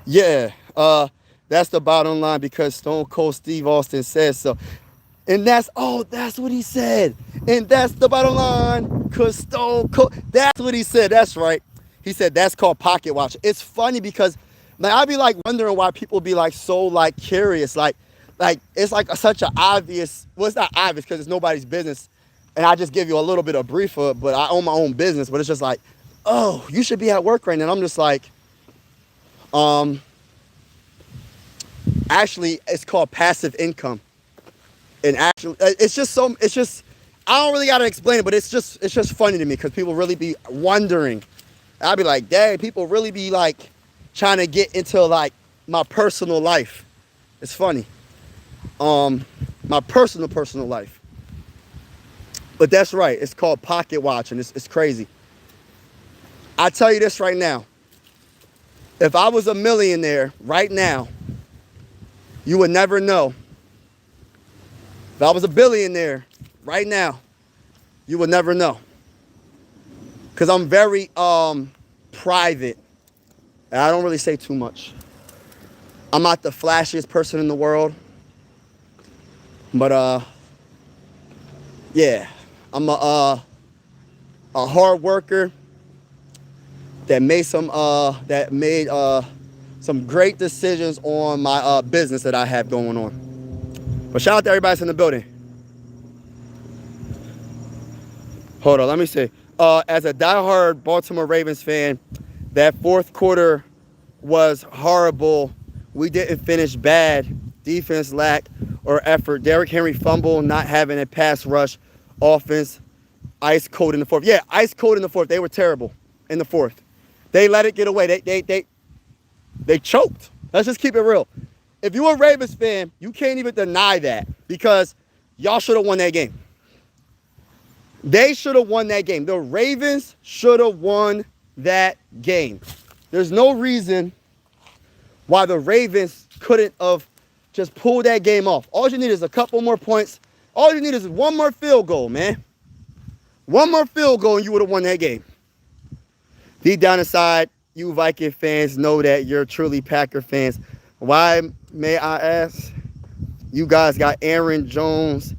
Yeah, that's the bottom line, because Stone Cold Steve Austin says so. And that's what he said. And that's the bottom line, because Stone Cold, that's what he said. That's right. He said that's called pocket watch. It's funny because, like, I'd be like wondering why people be like so like curious. Like it's like such an obvious, well, it's not obvious because it's nobody's business. And I just give you a little bit of brief, but I own my own business. But it's just like, oh, you should be at work right now. And I'm just like, actually, it's called passive income. And actually, I don't really got to explain it, but it's just funny to me because people really be wondering. I'll be like, dang, people really be like trying to get into like my personal life. It's funny. My personal life. But that's right. It's called pocket watching. It's crazy. I tell you this right now. If I was a millionaire right now, you would never know. If I was a billionaire right now, you would never know. Because I'm very private. And I don't really say too much. I'm not the flashiest person in the world. But yeah, I'm a hard worker that made some great decisions on my business that I have going on. But shout out to everybody that's in the building. Hold on, let me see. As a diehard Baltimore Ravens fan, that 4th quarter was horrible. We didn't finish bad. Defense lack or effort. Derrick Henry fumble, not having a pass rush. Offense, ice cold in the 4th. Yeah, ice cold in the 4th. They were terrible in the 4th. They let it get away. They choked. Let's just keep it real. If you're a Ravens fan, you can't even deny that, because y'all should have won that game. They should have won that game. The Ravens should have won that game. There's no reason why the Ravens couldn't have just pulled that game off. All you need is a couple more points. All you need is one more field goal, man. One more field goal and you would have won that game. Deep down inside, you Viking fans know that you're truly Packer fans. Why, may I ask? You guys got Aaron Jones.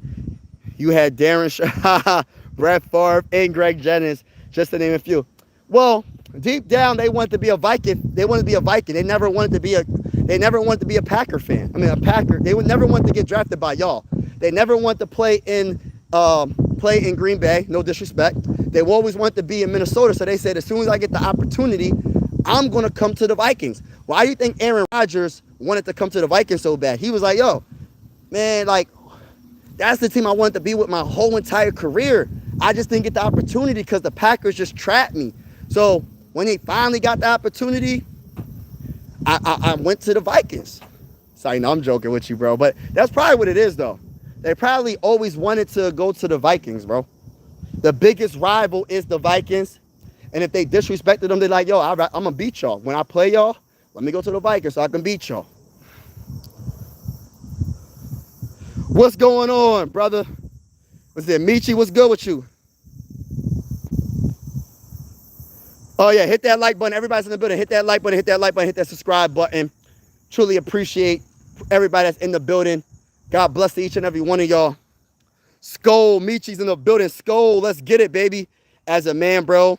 You had Darren Shaw, Brett Favre, and Greg Jennings, just to name a few. Well, deep down, they wanted to be a Viking. They wanted to be a Viking. They never wanted to be a Packer fan. I mean, a Packer. They would never want to get drafted by y'all. They never want to play in Green Bay, no disrespect. They always want to be in Minnesota, so they said as soon as I get the opportunity, I'm going to come to the Vikings. Why do you think Aaron Rodgers wanted to come to the Vikings so bad? He was like, yo, man, like, that's the team I wanted to be with my whole entire career. I just didn't get the opportunity because the Packers just trapped me. So when they finally got the opportunity, I went to the Vikings. Sorry, no, I'm joking with you, bro. But that's probably what it is, though. They probably always wanted to go to the Vikings, bro. The biggest rival is the Vikings. And if they disrespected them, they're like, yo, I'm going to beat y'all. When I play y'all, let me go to the Vikings so I can beat y'all. What's going on, brother? What's it, Michi? What's good with you? Oh, yeah, hit that like button. Everybody's in the building. Hit that like button, hit that like button, hit that subscribe button. Truly appreciate everybody that's in the building. God bless each and every one of y'all. Skull, Michi's in the building. Skull, let's get it, baby. As a man, bro,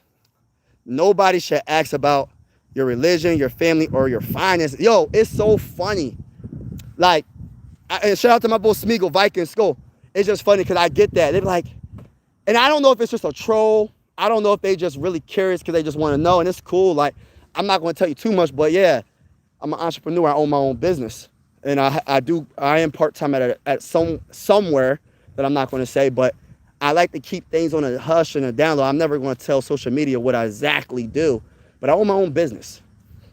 nobody should ask about your religion, your family, or your finances. Yo, it's so funny. Like, and shout out to my boy Smeagol, Viking Skull. It's just funny because I get that. They're like, and I don't know if it's just a troll. I don't know if they just really curious because they just want to know. And it's cool. Like, I'm not going to tell you too much, but yeah, I'm an entrepreneur. I own my own business. And I am part-time at somewhere that I'm not going to say, but I like to keep things on a hush and a down low. I'm never going to tell social media what I exactly do, but I own my own business.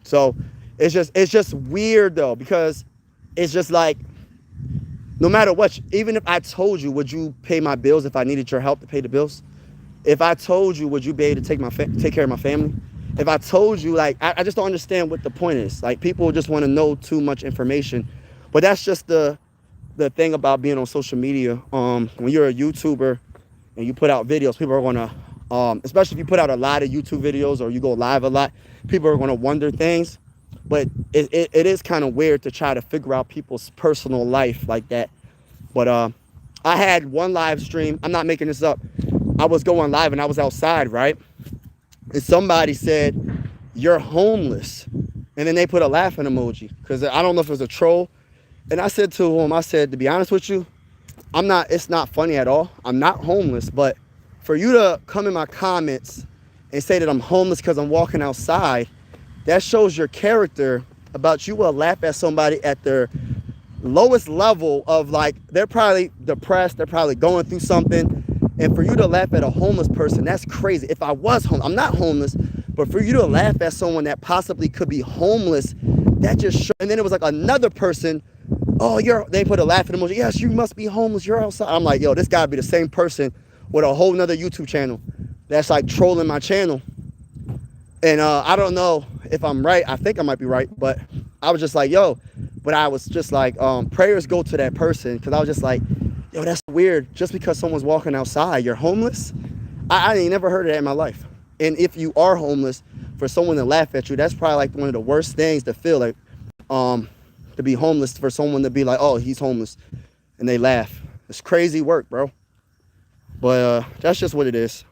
So it's just weird though, because it's just like, no matter what, even if I told you, would you pay my bills if I needed your help to pay the bills? If I told you, would you be able to take care of my family? If I told you, like, I just don't understand what the point is. Like, people just want to know too much information. But that's just the thing about being on social media. When you're a YouTuber and you put out videos, people are going to, especially if you put out a lot of YouTube videos or you go live a lot, people are going to wonder things. But it is kind of weird to try to figure out people's personal life like that. But I had one live stream. I'm not making this up. I was going live and I was outside, right? And somebody said, you're homeless. And then they put a laughing emoji because I don't know if it was a troll. And I said to him, I said, to be honest with you, it's not funny at all. I'm not homeless, but for you to come in my comments and say that I'm homeless because I'm walking outside, that shows your character about you will laugh at somebody at their lowest level of, like, they're probably depressed, they're probably going through something. And for you to laugh at a homeless person, that's crazy. If I was homeless, I'm not homeless, but for you to laugh at someone that possibly could be homeless, that just shows. And then it was like another person, oh, they put a laughing emoji. Yes, you must be homeless. You're outside. I'm like, yo, this gotta be the same person with a whole nother YouTube channel that's like trolling my channel. And I don't know if I'm right. I think I might be right, but I was just like, yo, but I was just like, prayers go to that person. Cause I was just like, yo, that's weird. Just because someone's walking outside, you're homeless? I ain't never heard of that in my life. And if you are homeless, for someone to laugh at you, that's probably like one of the worst things to feel, like, to be homeless, for someone to be like, oh, he's homeless, and they laugh. It's crazy work, bro. But that's just what it is.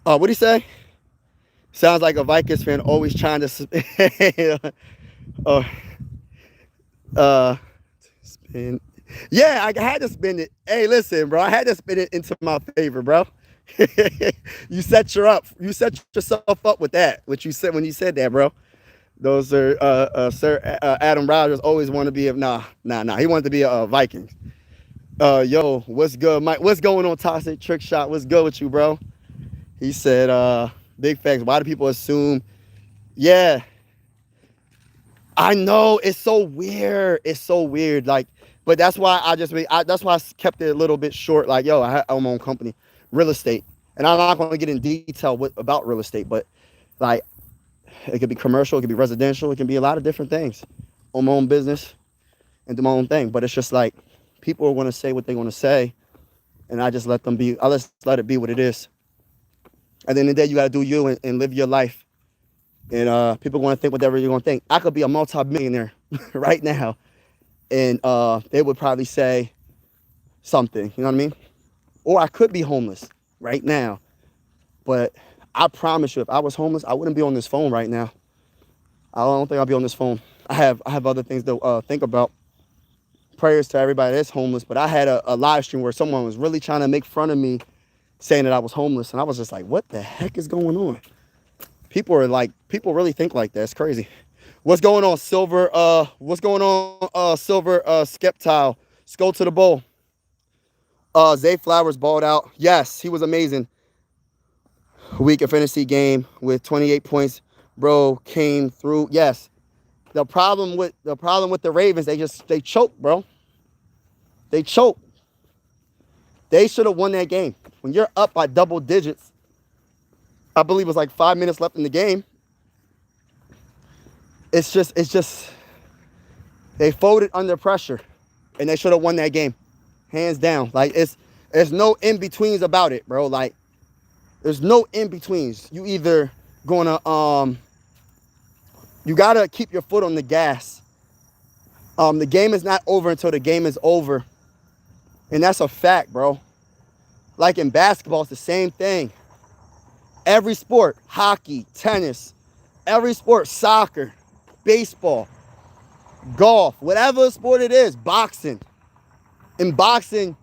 What'd he say? Sounds like a Vikings fan always trying to spin. Yeah, I had to spin it. Hey, listen, bro, I had to spin it into my favor, bro. You set yourself up with that. What you said when you said that, bro. Those are Sir Adam Rodgers always wanted to be nah. He wanted to be a Viking. Yo, what's good, Mike? What's going on, Toxic Trick Shot? What's good with you, bro? He said, big facts. Why do people assume? Yeah, I know, it's so weird. It's so weird. Like, but that's why that's why I kept it a little bit short. Like, yo, I own my own company, real estate, and I'm not going to get in detail about real estate, but like, it could be commercial, it could be residential, it can be a lot of different things. Own my own business and do my own thing. But it's just like, people are going to say what they're going to say, and I just let them be. I just let it be what it is. At the end of the day, you got to do you and live your life. And people are going to think whatever you're going to think. I could be a multi-millionaire right now, and they would probably say something, you know what I mean? Or I could be homeless right now. But I promise you, if I was homeless, I wouldn't be on this phone right now. I don't think I'll be on this phone. I have other things to think about. Prayers to everybody that's homeless. But I had a live stream where someone was really trying to make fun of me, saying that I was homeless, and I was just like, what the heck is going on? People really think like that. It's crazy. What's going on, Silver? Silver Skeptile? Let's go to the bowl. Zay Flowers balled out. Yes, he was amazing. Week of fantasy game with 28 points. Bro came through. Yes. The problem with the Ravens, they choke, bro. They choke. They should have won that game. When you're up by double digits, I believe it was like 5 minutes left in the game. It's just they folded under pressure, and they should have won that game, hands down. Like there's no in betweens about it, bro. Like there's no in betweens. You either gonna you gotta keep your foot on the gas. The game is not over until the game is over, and that's a fact, bro. Like in basketball, it's the same thing. Every sport, hockey, tennis, every sport, soccer, baseball, golf, whatever sport it is, boxing. In boxing,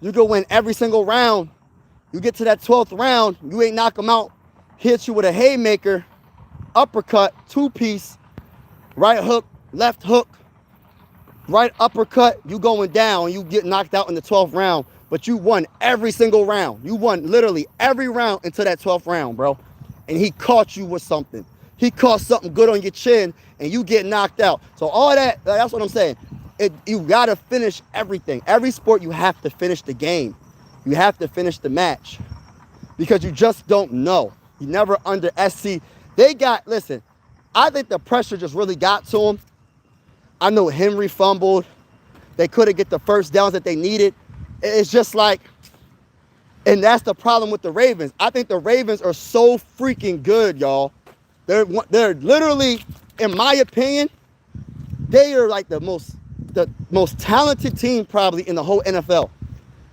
you can win every single round. You get to that 12th round, you ain't knock them out, hit you with a haymaker, uppercut, two-piece, right hook, left hook, right uppercut, you going down, you get knocked out in the 12th round, but you won every single round. You won literally every round until that 12th round, bro. And he caught you with something. He caught something good on your chin, and you get knocked out. So all that, that's what I'm saying. You got to finish everything. Every sport, you have to finish the game. You have to finish the match because you just don't know. You never underestimate. Listen, I think the pressure just really got to him. I know Henry fumbled. They couldn't get the first downs that they needed. It's just like, and that's the problem with the Ravens. I think the Ravens are so freaking good, y'all. They're literally, in my opinion, they are like the most talented team probably in the whole NFL.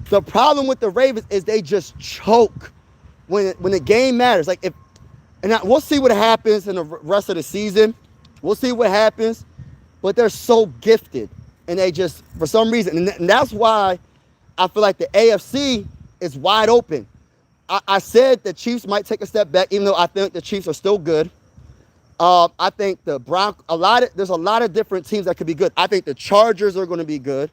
The problem with the Ravens is they just choke when the game matters. Like we'll see what happens in the rest of the season. We'll see what happens. But they're so gifted, and they just, for some reason, and that's why I feel like the AFC is wide open. I said the Chiefs might take a step back, even though I think the Chiefs are still good. I think the there's a lot of different teams that could be good. I think the Chargers are going to be good.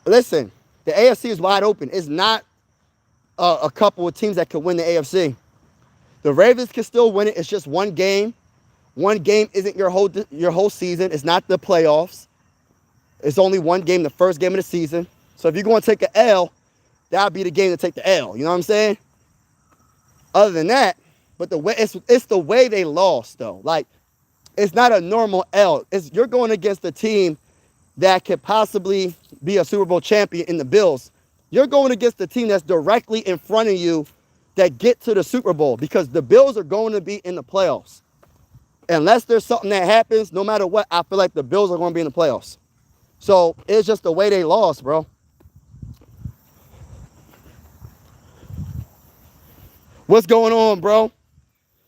Listen, the AFC is wide open. It's not a couple of teams that could win the AFC. The Ravens can still win it. It's just one game. One game isn't your whole season. It's not the playoffs. It's only one game, the first game of the season. So if you're going to take an L, that would be the game to take the L. You know what I'm saying? Other than that, but it's the way they lost, though. Like, it's not a normal L. You're going against a team that could possibly be a Super Bowl champion in the Bills. You're going against the team that's directly in front of you that get to the Super Bowl because the Bills are going to be in the playoffs. Unless there's something that happens, no matter what, I feel like the Bills are going to be in the playoffs. So it's just the way they lost, bro. What's going on, bro?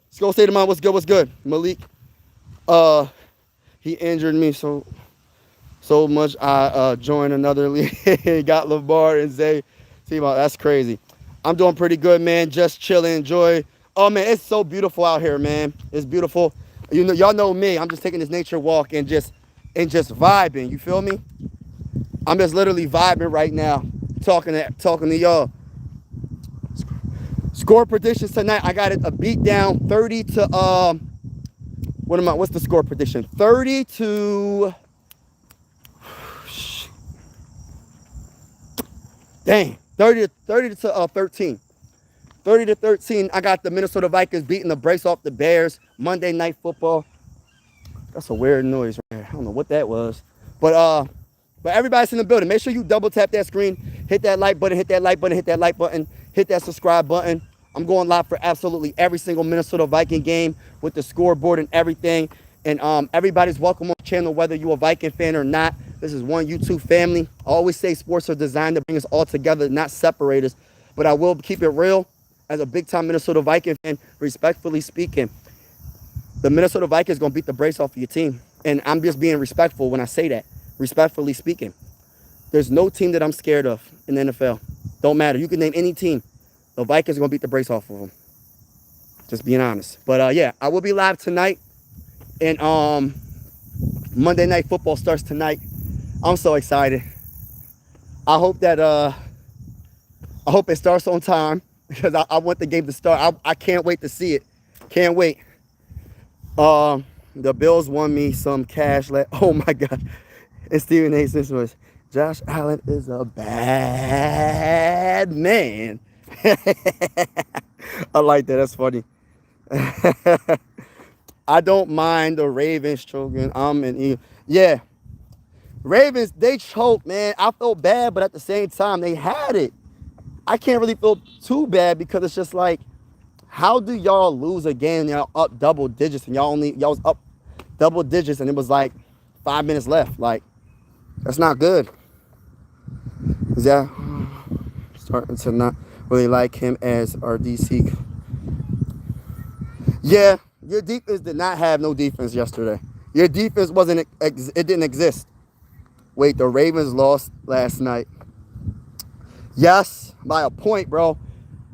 Let's go say to mine, what's good? Malik, he injured me so much. I joined another league. Got LeVar and Zay. See, that's crazy. I'm doing pretty good, man. Just chilling, enjoy. Oh, man, it's so beautiful out here, man. It's beautiful. You know, y'all know me. I'm just taking this nature walk and just vibing. You feel me? I'm just literally vibing right now, talking to y'all. Score predictions tonight. I got a beat down 30 to what's the score prediction? 30 to dang. 30 to 13. 30 to 13. I got the Minnesota Vikings beating the brakes off the Bears. Monday Night Football. That's a weird noise right there. I don't know what that was. But everybody's in the building. Make sure you double tap that screen. Hit that like button, hit that like button, hit that like button, hit that subscribe button. I'm going live for absolutely every single Minnesota Viking game with the scoreboard and everything. And everybody's welcome on the channel, whether you're a Viking fan or not. This is one YouTube family. I always say sports are designed to bring us all together, not separate us. But I will keep it real. As a big-time Minnesota Viking fan, respectfully speaking, The Minnesota Vikings going to beat the brakes off of your team. And I'm just being respectful when I say that, respectfully speaking. There's no team that I'm scared of in the NFL. Don't matter. You can name any team. The Vikings are going to beat the brakes off of them. Just being honest. But, yeah, I will be live tonight. And Monday Night Football starts tonight. I'm so excited. I hope it starts on time because I want the game to start. I can't wait to see it. Can't wait. The Bills won me some cash. Oh, my God. And Stephen A. Smith was, Josh Allen is a bad man. I like that. That's funny. I don't mind the Ravens choking. Yeah. Ravens, they choked, man. I felt bad, but at the same time, they had it. I can't really feel too bad because it's just like, how do y'all lose a game and y'all up double digits and y'all was up double digits and it was like 5 minutes left? Like, that's not good. Yeah, starting to not really like him as our DC. Yeah, your defense did not have no defense yesterday. Your defense it didn't exist. Wait, the Ravens lost last night. Yes, by a point, bro.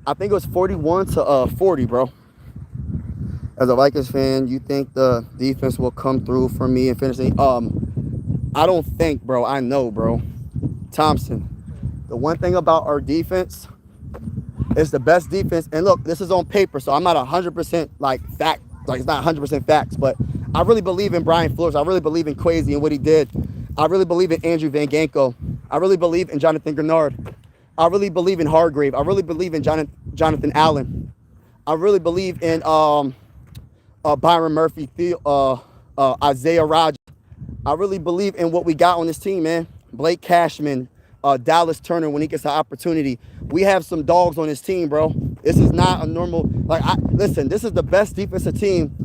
I think it was 41-40, bro. As a Vikings fan, you think the defense will come through for me and finish it? I don't think, bro. I know, bro. Thompson. The one thing about our defense, it's the best defense. And look, this is on paper, so I'm not 100% like fact. Like, it's not 100% facts, but I really believe in Brian Flores. I really believe in Kwesi and what he did. I really believe in Andrew Van Ginkel. I really believe in Jonathan Grenard. I really believe in Hargrave. I really believe in Jonathan Allen. I really believe in Byron Murphy, Isaiah Rodgers. I really believe in what we got on this team, man. Blake Cashman, Dallas Turner when he gets the opportunity. We have some dogs on this team, bro. This is not a normal, listen, this is the best defensive team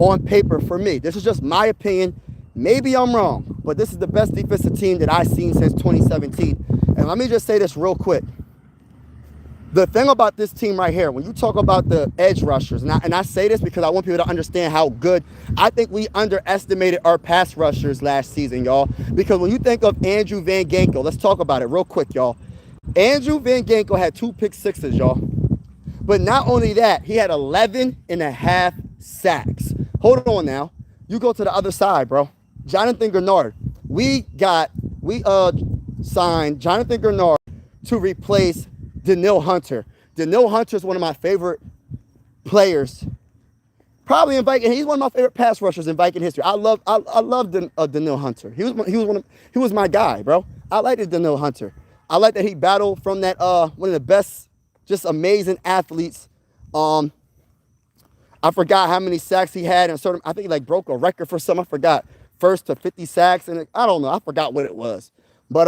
on paper for me. This is just my opinion. Maybe I'm wrong, but this is the best defensive team that I've seen since 2017. And let me just say this real quick. The thing about this team right here, when you talk about the edge rushers, and I say this because I want people to understand how good, I think we underestimated our pass rushers last season, y'all. Because when you think of Andrew Van Ginkel, let's talk about it real quick, y'all. Andrew Van Ginkel had 2 pick sixes, y'all. But not only that, he had 11.5 sacks. Hold on now. You go to the other side, bro. Jonathan Grenard. We signed Jonathan Grenard to replace Danielle Hunter. Danielle Hunter is one of my favorite players, probably in Viking. He's one of my favorite pass rushers in Viking history. I love Danielle Hunter. He was my guy, bro. I liked Danielle Hunter. I like that he battled from that one of the best, just amazing athletes. I forgot how many sacks he had, and I think he like broke a record for some. I forgot, first to 50 sacks, and I don't know. I forgot what it was, but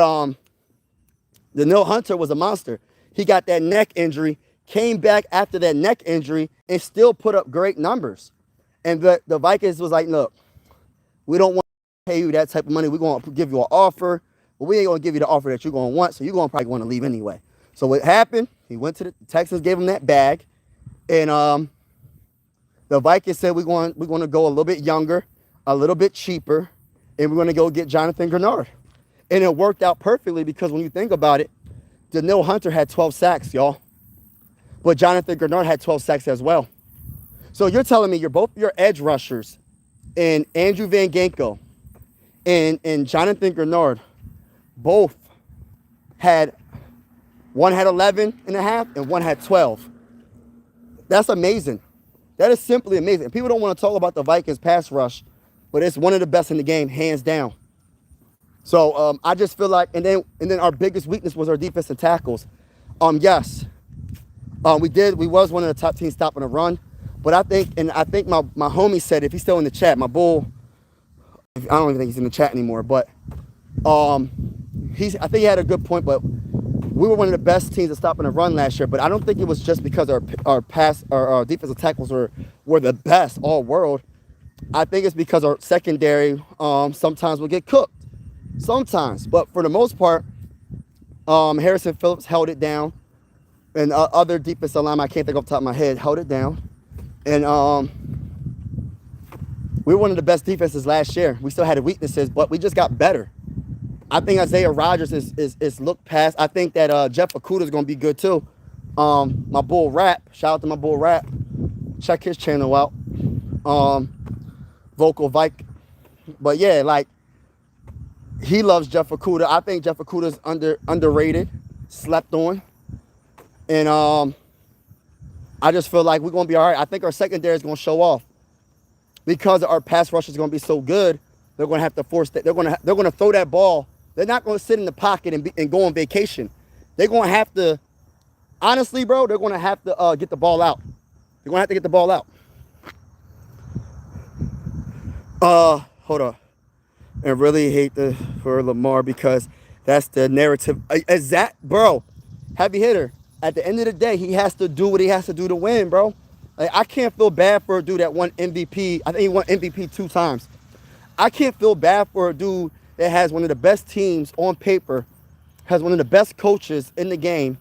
Danielle Hunter was a monster. He got that neck injury, came back after that neck injury, and still put up great numbers. And the Vikings was like, look, we don't want to pay you that type of money. We're going to give you an offer, but we ain't going to give you the offer that you're going to want, so you're going to probably want to leave anyway. So what happened, he went to the Texans, gave him that bag, and the Vikings said we're going to go a little bit younger, a little bit cheaper, and we're going to go get Jonathan Grenard. And it worked out perfectly because when you think about it, Danielle Hunter had 12 sacks, y'all. But Jonathan Grenard had 12 sacks as well. So you're telling me both your edge rushers and Andrew Van Ginkel and Jonathan Grenard both had, one had 11.5 and one had 12. That's amazing. That is simply amazing. People don't want to talk about the Vikings pass rush, but it's one of the best in the game, hands down. So I just feel like, and then our biggest weakness was our defensive tackles. Yes, we was one of the top teams stopping the run, but I think my homie said, if he's still in the chat, my bull, I don't even think he's in the chat anymore, but I think he had a good point. But we were one of the best teams at stopping the run last year, but I don't think it was just because our defensive tackles were the best all world. I think it's because our secondary sometimes will get cooked. Sometimes, but for the most part, Harrison Phillips held it down, and other defensive linemen, I can't think off the top of my head, held it down, and We were one of the best defenses last year. We still had weaknesses, but we just got better. I think Isaiah Rodgers is looked past. I think that Jeff Okudah is going to be good too. My bull Rap, shout out to my bull Rap. Check his channel out. Vocal Viking. But yeah, like, he loves Jeff Okudah. I think Jeff Okudah is underrated, slept on. And I just feel like we're going to be all right. I think our secondary is going to show off. Because our pass rush is going to be so good, they're going to have to force that. They're going to throw that ball. They're not going to sit in the pocket and go on vacation. They're going to have to, honestly, bro, they're going to have to get the ball out. They're going to have to get the ball out. Hold on. I really hate for Lamar because that's the narrative. Is that, bro, heavy hitter. At the end of the day, he has to do what he has to do to win, bro. Like, I can't feel bad for a dude that won MVP. I think he won MVP 2 times. I can't feel bad for a dude that has one of the best teams on paper, has one of the best coaches in the game,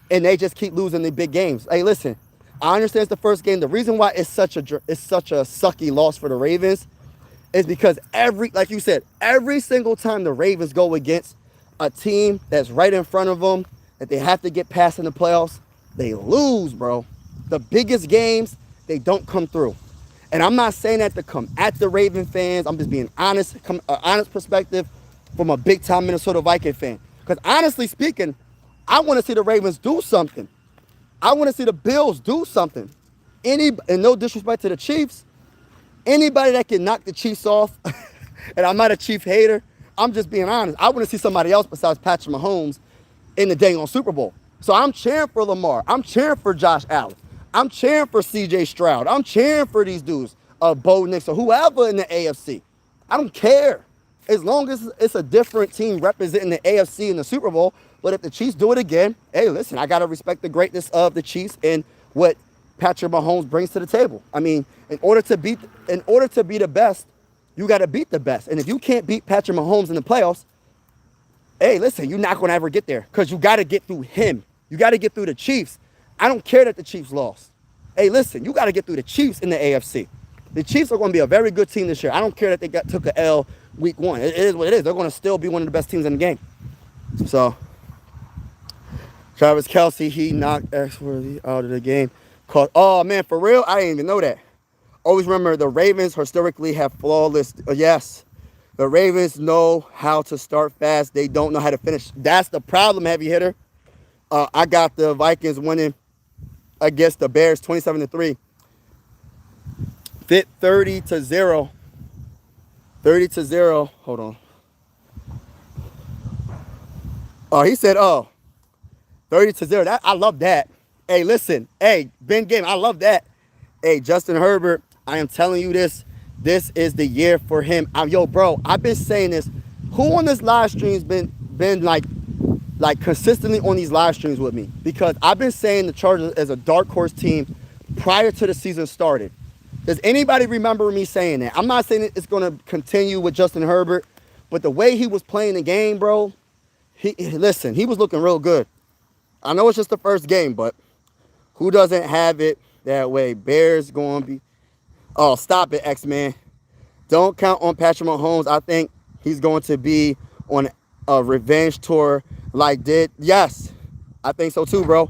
and they just keep losing the big games. Hey, listen, I understand it's the first game. The reason why it's such a sucky loss for the Ravens is because like you said, every single time the Ravens go against a team that's right in front of them, that they have to get past in the playoffs, they lose, bro. The biggest games, they don't come through. And I'm not saying that to come at the Raven fans. I'm just being honest, honest perspective from a big-time Minnesota Viking fan. Because honestly speaking, I want to see the Ravens do something. I want to see the Bills do something. And no disrespect to the Chiefs, anybody that can knock the Chiefs off, and I'm not a Chief hater, I'm just being honest. I want to see somebody else besides Patrick Mahomes in the dang on Super Bowl. So I'm cheering for Lamar. I'm cheering for Josh Allen. I'm cheering for CJ Stroud. I'm cheering for these dudes, Bo Nix or whoever in the AFC. I don't care. As long as it's a different team representing the AFC in the Super Bowl. But if the Chiefs do it again, hey, listen, I got to respect the greatness of the Chiefs and what Patrick Mahomes brings to the table. I mean, in order to be the best, you got to beat the best. And if you can't beat Patrick Mahomes in the playoffs, hey, listen, you're not going to ever get there because you got to get through him. You got to get through the Chiefs. I don't care that the Chiefs lost. Hey, listen, you got to get through the Chiefs in the AFC. The Chiefs are going to be a very good team this year. I don't care that they took an L week 1. It is what it is. They're going to still be one of the best teams in the game. So, Travis Kelce, he knocked X-Worthy out of the game. Oh, man, for real? I didn't even know that. Always remember, the Ravens historically have flawless. Yes, the Ravens know how to start fast. They don't know how to finish. That's the problem, heavy hitter. I got the Vikings winning against the Bears 27-3. Fit 30-0. 30-0. Hold on. Oh, he said, 30-0. I love that. Hey, listen. Hey, Ben Game, I love that. Hey, Justin Herbert, I am telling you this. This is the year for him. Yo, bro, I've been saying this. Who on this live stream's been like consistently on these live streams with me? Because I've been saying the Chargers as a dark horse team prior to the season started. Does anybody remember me saying that? I'm not saying it's going to continue with Justin Herbert, but the way he was playing the game, bro, listen, he was looking real good. I know it's just the first game, but who doesn't have it that way? Bears going to be... Oh, stop it, X-Man. Don't count on Patrick Mahomes. I think he's going to be on a revenge tour like did. Yes, I think so too, bro.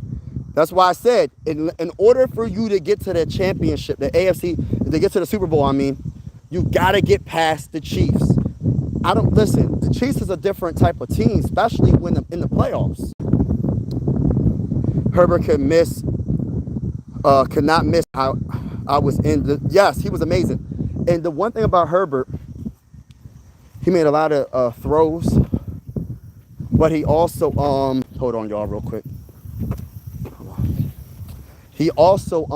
That's why I said, in order for you to get to the championship, the AFC, to get to the Super Bowl, I mean, you got to get past the Chiefs. Listen, the Chiefs is a different type of team, especially when in the playoffs. Herbert could not miss. I was in yes, he was amazing. And the one thing about Herbert, he made a lot of throws, but he also, hold on y'all real quick. He also,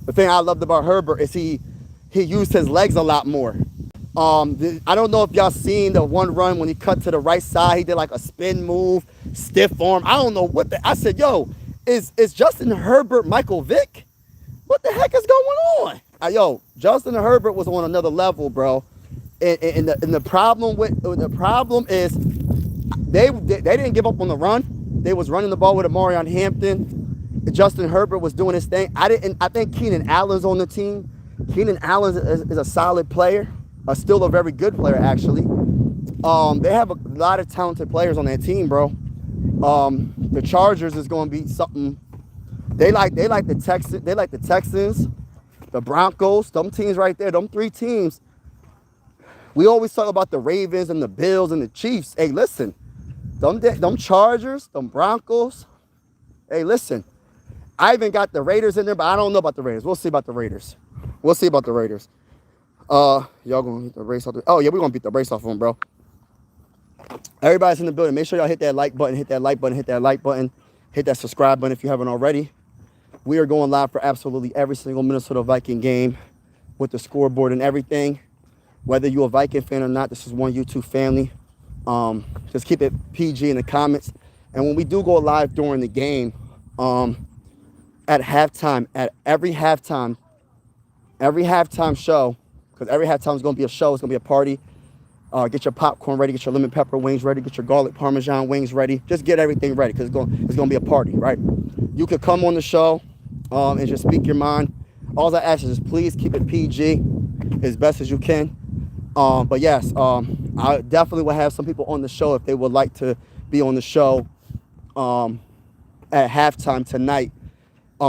the thing I loved about Herbert is he used his legs a lot more. I don't know if y'all seen the one run when he cut to the right side, he did like a spin move, stiff arm. I don't know I said, yo, is Justin Herbert Michael Vick? What the heck is going on? Yo, Justin Herbert was on another level, bro. And the problem is they didn't give up on the run. They was running the ball with Amari on Hampton. Justin Herbert was doing his thing. I think Keenan Allen's on the team. Keenan Allen is a solid player, still a very good player actually. They have a lot of talented players on that team, bro. The Chargers is going to be something. They like the Texans, the Broncos, them teams right there, them three teams. We always talk about the Ravens and the Bills and the Chiefs. Hey, listen, them Chargers, them Broncos. Hey, listen, I even got the Raiders in there, but I don't know about the Raiders. We'll see about the Raiders. Y'all gonna beat the race off. Oh yeah, we're gonna beat the race off them, bro. Everybody's in the building. Make sure y'all hit that like button, hit that subscribe button if you haven't already. We are going live for absolutely every single Minnesota Viking game with the scoreboard and everything. Whether you're a Viking fan or not, this is one YouTube family. Just keep it PG in the comments. And when we do go live during the game, at halftime, at every halftime show, because every halftime is going to be a show, it's going to be a party. Get your popcorn ready, get your lemon pepper wings ready, get your garlic parmesan wings ready. Just get everything ready because it's going to be a party, right? You could come on the show and just speak your mind. All I ask is please keep it PG as best as you can. But yes, I definitely will have some people on the show if they would like to be on the show at halftime tonight.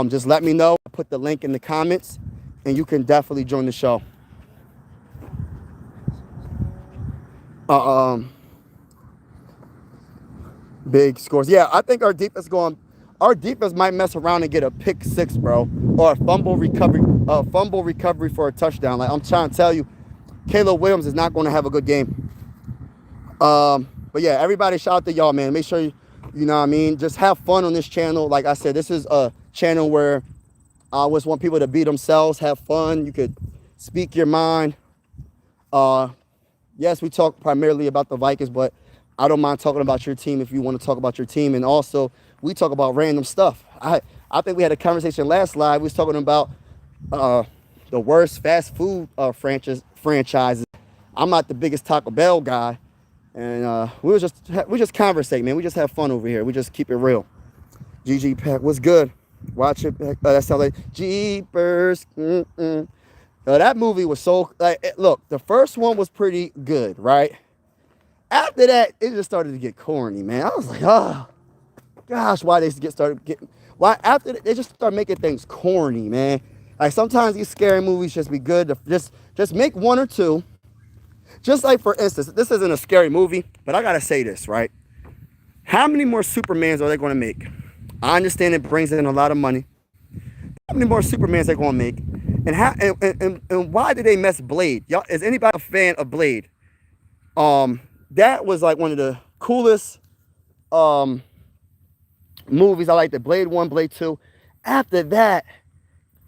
Just let me know. Put the link in the comments, and you can definitely join the show. Big scores. Yeah, I think our defense might mess around and get a pick six, bro, or a fumble recovery for a touchdown. Like I'm trying to tell you, Caleb Williams is not going to have a good game. But yeah, everybody shout out to y'all, man. Make sure you know what I mean. Just have fun on this channel. Like I said, this is a channel where I always want people to be themselves, have fun. You could speak your mind. Yes, we talk primarily about the Vikings, but I don't mind talking about your team if you want to talk about your team. And also, we talk about random stuff. I think we had a conversation last live. We was talking about the worst fast food franchises. I'm not the biggest Taco Bell guy, and we just conversate, man. We just have fun over here. We just keep it real. GG Pack, what's good? Watch it. That sounds like Jeepers. That movie was so look. The first one was pretty good, right? After that, it just started to get corny, man. I was like, oh gosh, why they why after that, they just start making things corny, man. Like sometimes these scary movies just be good to just make one or two. Just like for instance, this isn't a scary movie, but I gotta say this, right? How many more Supermans are they gonna make? I understand it brings in a lot of money. How many more Supermans are they gonna make? And why did they mess Blade? Y'all, is anybody a fan of Blade? That was like one of the coolest movies. I liked it. Blade 1, Blade 2. After that,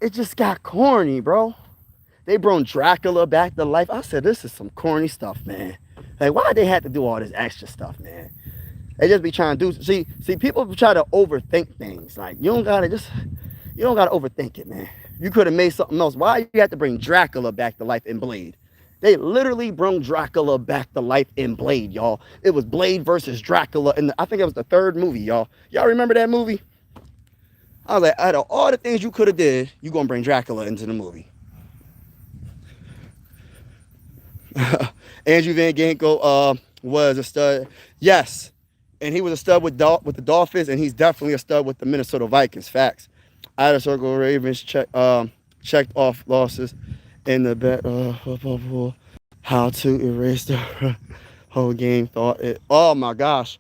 it just got corny, bro. They brought Dracula back to life. I said, this is some corny stuff, man. Like, why they had to do all this extra stuff, man? They just be trying to do. See, people try to overthink things. Like, you don't gotta overthink it, man. You could have made something else. Why you have to bring Dracula back to life in Blade? They literally brought Dracula back to life in Blade, y'all. It was Blade versus Dracula, and I think it was the third movie, y'all. Y'all remember that movie? I was like, out of all the things you could have did, you gonna bring Dracula into the movie. Andrew Van Ginkel was a stud. Yes, and he was a stud with the Dolphins, and he's definitely a stud with the Minnesota Vikings. Facts. Out of circle, Ravens checked off losses in the bet. How to erase the whole game. Thought it. Oh my gosh.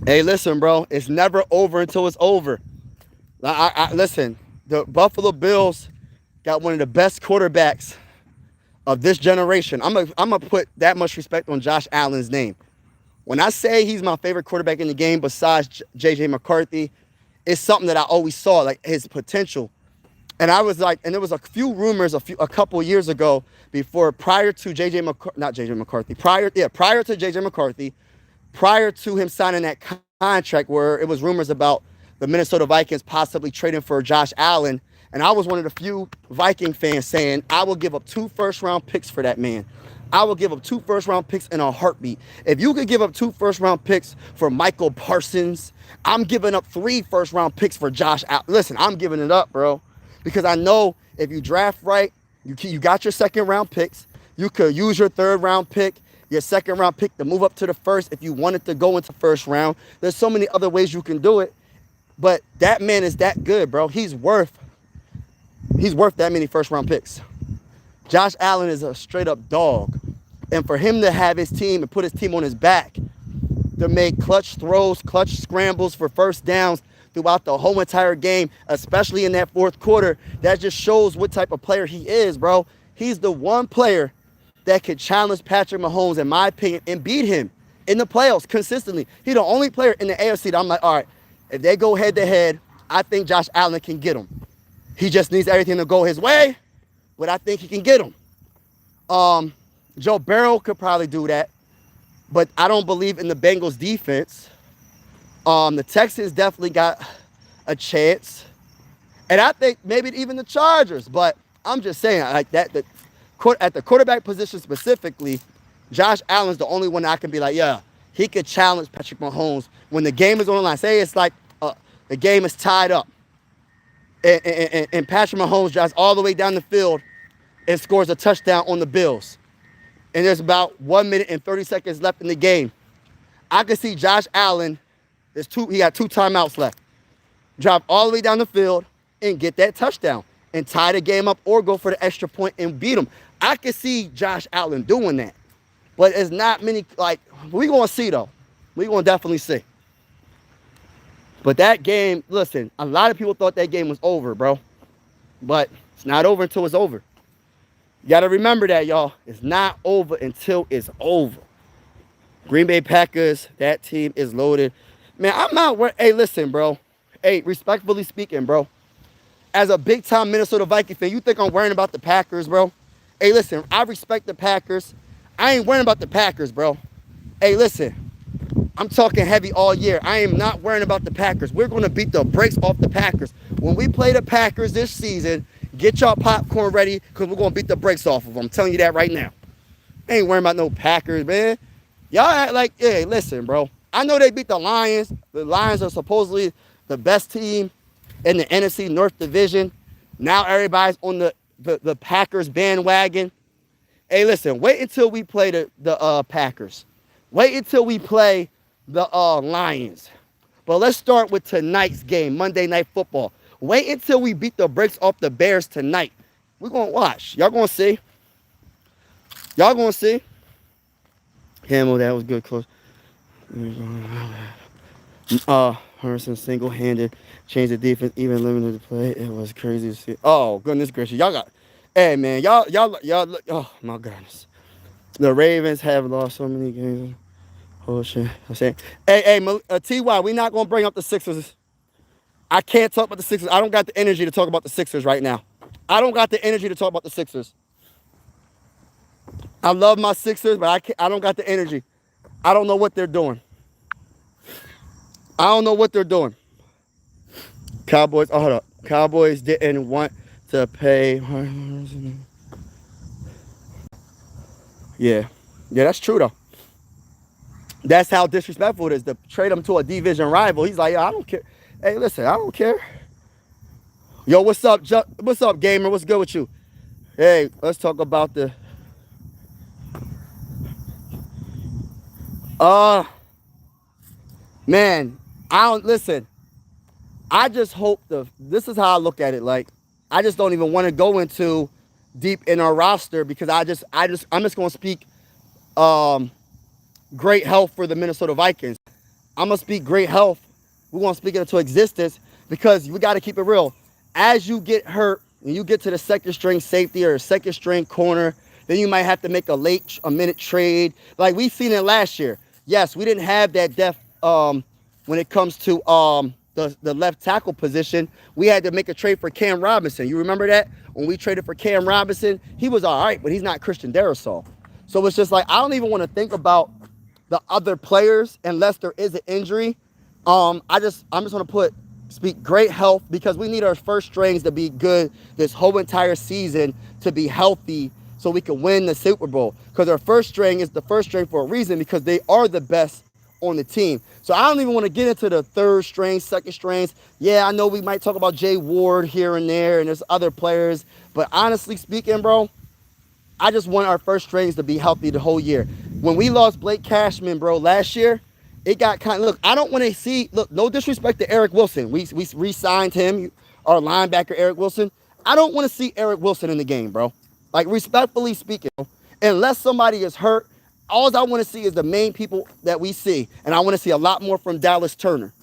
Hey, listen, bro. It's never over until it's over. Listen. The Buffalo Bills got one of the best quarterbacks of this generation. I'm gonna put that much respect on Josh Allen's name. When I say he's my favorite quarterback in the game, besides JJ McCarthy, it's something that I always saw, like his potential. And I was like, and there was a few rumors a couple of years ago prior to JJ McCarthy, prior to him signing that contract, where it was rumors about the Minnesota Vikings possibly trading for Josh Allen. And I was one of the few Viking fans saying, I will give up 2 first-round picks for that man. I will give up 2 first-round picks in a heartbeat. If you could give up 2 first-round picks for Michael Parsons, I'm giving up 3 first-round picks for Josh Allen. Listen, I'm giving it up, bro. because I know if you draft right, you got your second round picks. You could use your third round pick, your second round pick to move up to the first if you wanted to go into first round. There's so many other ways you can do it, but that man is that good, bro. He's worth that many first round picks. Josh Allen is a straight up dog. And for him to have his team and put his team on his back to make clutch throws, clutch scrambles for first downs throughout the whole entire game, especially in that fourth quarter, that just shows what type of player he is, bro. He's the one player that could challenge Patrick Mahomes, in my opinion, and beat him in the playoffs consistently. He's the only player in the AFC that I'm like, all right, if they go head-to-head, I think Josh Allen can get him. He just needs everything to go his way, but I think he can get him. Joe Burrow could probably do that, but I don't believe in the Bengals defense. The Texans definitely got a chance, and I think maybe even the Chargers. But I'm just saying, like that, at the quarterback position specifically, Josh Allen's the only one that I can be like, yeah, he could challenge Patrick Mahomes when the game is on the line. Say it's like the game is tied up, and Patrick Mahomes drives all the way down the field and scores a touchdown on the Bills. And there's about 1 minute and 30 seconds left in the game. I can see Josh Allen, he got 2 timeouts left. Drive all the way down the field and get that touchdown and tie the game up or go for the extra point and beat him. I can see Josh Allen doing that. But it's not many, like, we're going to see, though. We're going to definitely see. But that game, listen, a lot of people thought that game was over, bro. But it's not over until it's over. You got to remember that, y'all. It's not over until it's over. Green Bay Packers, that team is loaded. Man, I'm not worried. Hey, listen, bro. Hey, respectfully speaking, bro. As a big-time Minnesota Viking fan, you think I'm worrying about the Packers, bro? Hey, listen, I respect the Packers. I ain't worrying about the Packers, bro. Hey, listen. I'm talking heavy all year. I am not worrying about the Packers. We're going to beat the brakes off the Packers. When we play the Packers this season, get y'all popcorn ready because we're going to beat the brakes off of them. I'm telling you that right now. I ain't worrying about no Packers, man. Y'all act like, hey, listen, bro. I know they beat the Lions. The Lions are supposedly the best team in the NFC North Division. Now everybody's on the Packers bandwagon. Hey, listen, wait until we play the Packers. Wait until we play the Lions. But let's start with tonight's game, Monday Night Football. Wait until we beat the brakes off the Bears tonight. We're going to watch. Y'all going to see. Y'all going to see. Hamill, that was good close. Harrison single-handed changed the defense, even limited the play. It was crazy to see. Oh, goodness gracious. Y'all got, hey, man, y'all, oh, my goodness. The Ravens have lost so many games. Oh, shit. I'm saying, hey, T.Y., we're not going to bring up the Sixers. I can't talk about the Sixers. I don't got the energy to talk about the Sixers right now. I don't got the energy to talk about the Sixers. I love my Sixers, but I don't got the energy. I don't know what they're doing. I don't know what they're doing. Cowboys, hold up. Cowboys didn't want to pay. Yeah, that's true, though. That's how disrespectful it is to trade him to a division rival. He's like, yo, I don't care. Hey, listen, I don't care. Yo, what's up, gamer? What's good with you? Hey, let's talk about the... Man, listen, I just hope this is how I look at it. Like, I just don't even want to go into deep in our roster because I'm just going to speak great health for the Minnesota Vikings. I'm going to speak great health. We're going to speak it into existence because we got to keep it real. As you get hurt and you get to the second string safety or second string corner, then you might have to make a minute trade. Like we've seen it last year. Yes, we didn't have that depth when it comes to the left tackle position. We had to make a trade for Cam Robinson. You remember that? When we traded for Cam Robinson, he was all right, but he's not Christian Darrisaw. So it's just like, I don't even want to think about the other players unless there is an injury. I'm just going to speak great health because we need our first strings to be good this whole entire season to be healthy so we can win the Super Bowl. Because our first string is the first string for a reason because they are the best on the team. So I don't even want to get into the third string, second strings. Yeah, I know we might talk about Jay Ward here and there, and there's other players. But honestly speaking, bro, I just want our first strings to be healthy the whole year. When we lost Blake Cashman, bro, last year, it got kind of, look, I don't want to see, look, no disrespect to Eric Wilson. We re-signed him, our linebacker, Eric Wilson. I don't want to see Eric Wilson in the game, bro. Like, respectfully speaking, unless somebody is hurt, all I want to see is the main people that we see. And I want to see a lot more from Dallas Turner.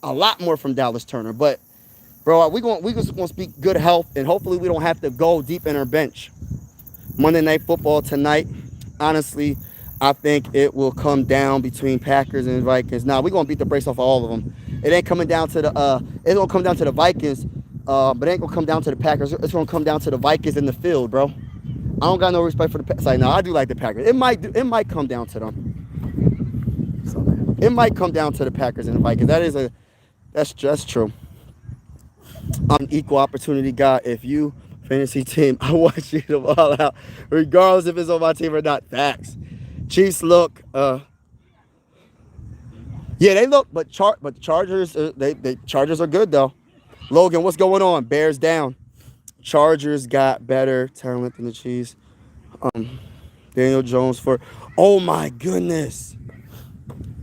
A lot more from Dallas Turner. But, bro, we just going to speak good health, and hopefully we don't have to go deep in our bench. Monday Night Football tonight, honestly, I think it will come down between Packers and Vikings. Now, we're going to beat the brakes off of all of them. It ain't coming down to the it's going to come down to the Vikings, but it ain't going to come down to the Packers. It's going to come down to the Vikings in the field, bro. I don't got no respect for the Packers. Like, no, I do like the Packers. It might come down to them. So, it might come down to the Packers and the Vikings. That's true. I'm an equal opportunity guy. If you fantasy team, I want you to ball out, regardless if it's on my team or not. Facts. Chiefs look, yeah, they look, but Chargers, the Chargers are good though. Logan, what's going on? Bears down. Chargers got better talent than the Chiefs. Daniel Jones for, oh my goodness,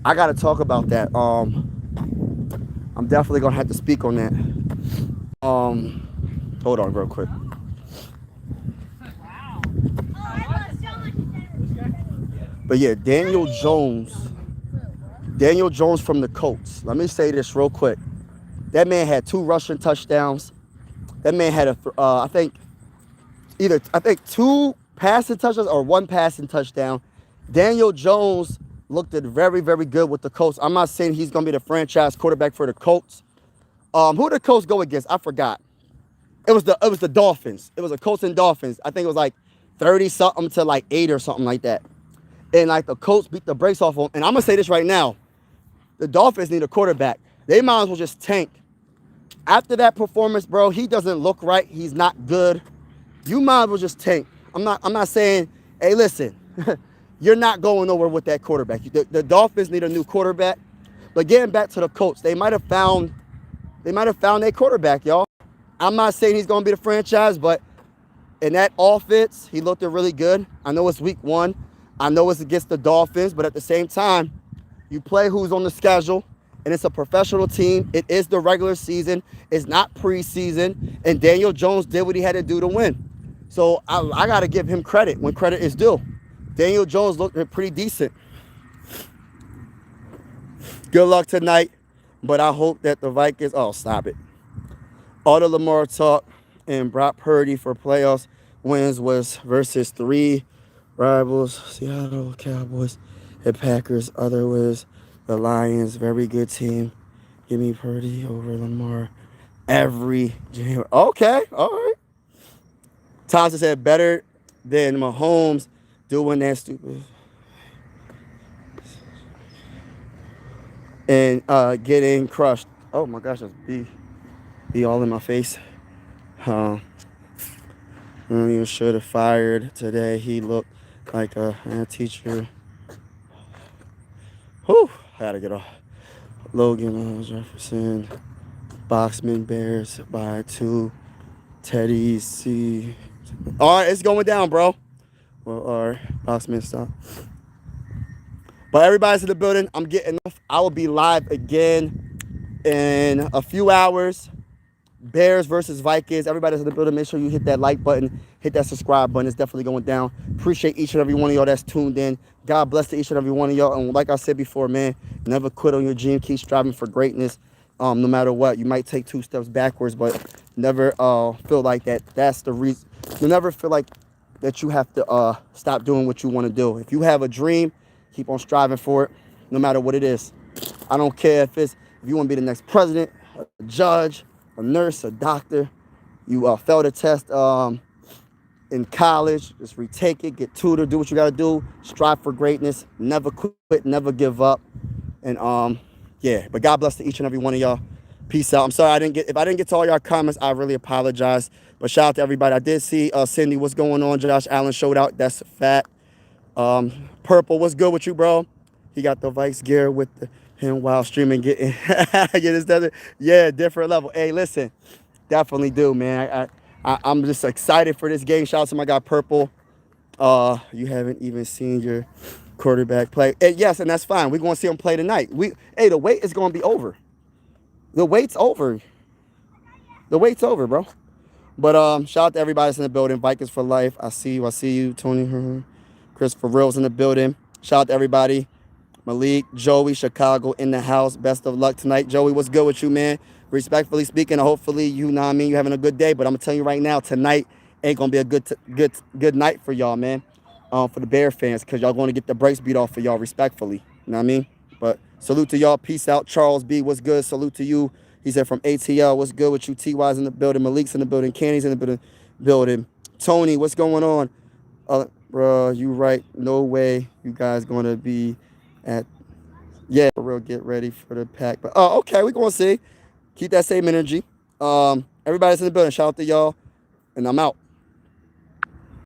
I gotta talk about that. I'm definitely gonna have to speak on that. Hold on real quick. But yeah, Daniel Jones from the Colts. Let me say this real quick. That man had 2 rushing touchdowns. That man had I think 2 passing touchdowns or 1 passing touchdown. Daniel Jones looked very, very good with the Colts. I'm not saying he's gonna be the franchise quarterback for the Colts. Who did the Colts go against? I forgot. It was the Dolphins. It was the Colts and Dolphins. I think it was like 30-something to like 8 or something like that. And like the Colts beat the brakes off them. And I'm gonna say this right now. The Dolphins need a quarterback. They might as well just tank. After that performance, bro, he doesn't look right. He's not good. You might as well just tank. I'm not saying, hey, listen, you're not going nowhere with that quarterback. The Dolphins need a new quarterback. But getting back to the Colts, they might have found their quarterback, y'all. I'm not saying he's gonna be the franchise, but in that offense, he looked really good. I know it's week 1. I know it's against the Dolphins, but at the same time, you play who's on the schedule, and it's a professional team. It is the regular season. It's not preseason, and Daniel Jones did what he had to do to win. So I got to give him credit when credit is due. Daniel Jones looked pretty decent. Good luck tonight, but I hope that the Vikings, oh, stop it. All the Lamar talk and Brock Purdy for playoffs wins was versus 3 rivals, Seattle Cowboys and Packers. Other was the Lions. Very good team. Give me Purdy over Lamar every January. Okay, all right. Thompson said better than Mahomes doing that stupid and getting crushed. Oh my gosh, that's be all in my face. I'm even should have fired today. He looked like a teacher. Whew, I gotta get off. Logan Jefferson, Boxman Bears by 2. Teddy C. All right, it's going down, bro. Well, all right, Boxman stop. But everybody's in the building. I'm getting off. I will be live again in a few hours. Bears versus Vikings. Everybody's in the building. Make sure you hit that like button, hit that subscribe button. It's definitely going down. Appreciate each and every one of y'all that's tuned in. God bless to each and every one of y'all. And like I said before, man, never quit on your dream. Keep striving for greatness. No matter what, you might take 2 steps backwards, but never feel like that. That's the reason. You never feel like that you have to stop doing what you want to do. If you have a dream, keep on striving for it, no matter what it is. I don't care if you want to be the next president, a judge, a nurse, a doctor. You failed a test in college. Just retake it, get tutored, do what you got to do. Strive for greatness. Never quit, never give up. And yeah, but God bless to each and every one of y'all. Peace out. I'm sorry if I didn't get to all y'all comments, I really apologize. But shout out to everybody. I did see Cindy, what's going on? Josh Allen showed out. That's a fact. Purple, what's good with you, bro? He got the Vikes gear with him while streaming, getting get his other, yeah, different level. Hey, listen, definitely do, man. I'm just excited for this game. Shout out to my guy Purple. You haven't even seen your quarterback play. And yes, and that's fine. We're gonna see him play tonight. The wait is gonna be over. The wait's over. The wait's over, bro. But shout out to everybody that's in the building. Vikings for life. I see you, Tony. Christopher Rose in the building. Shout out to everybody. Malik, Joey, Chicago in the house. Best of luck tonight. Joey, what's good with you, man? Respectfully speaking, hopefully you know what I mean, you having a good day. But I'm gonna tell you right now, tonight ain't gonna be a good night for y'all, man. For the Bear fans, because y'all gonna get the brakes beat off for y'all respectfully. You know what I mean? But salute to y'all. Peace out. Charles B, what's good? Salute to you. He said from ATL, what's good with you? TY's in the building. Malik's in the building. Candy's in the building. Tony, what's going on? Bro, you right. No way you guys gonna be at, yeah, for real, get ready for the pack. But okay, we're gonna see. Keep that same energy. Everybody's in the building. Shout out to y'all. And I'm out.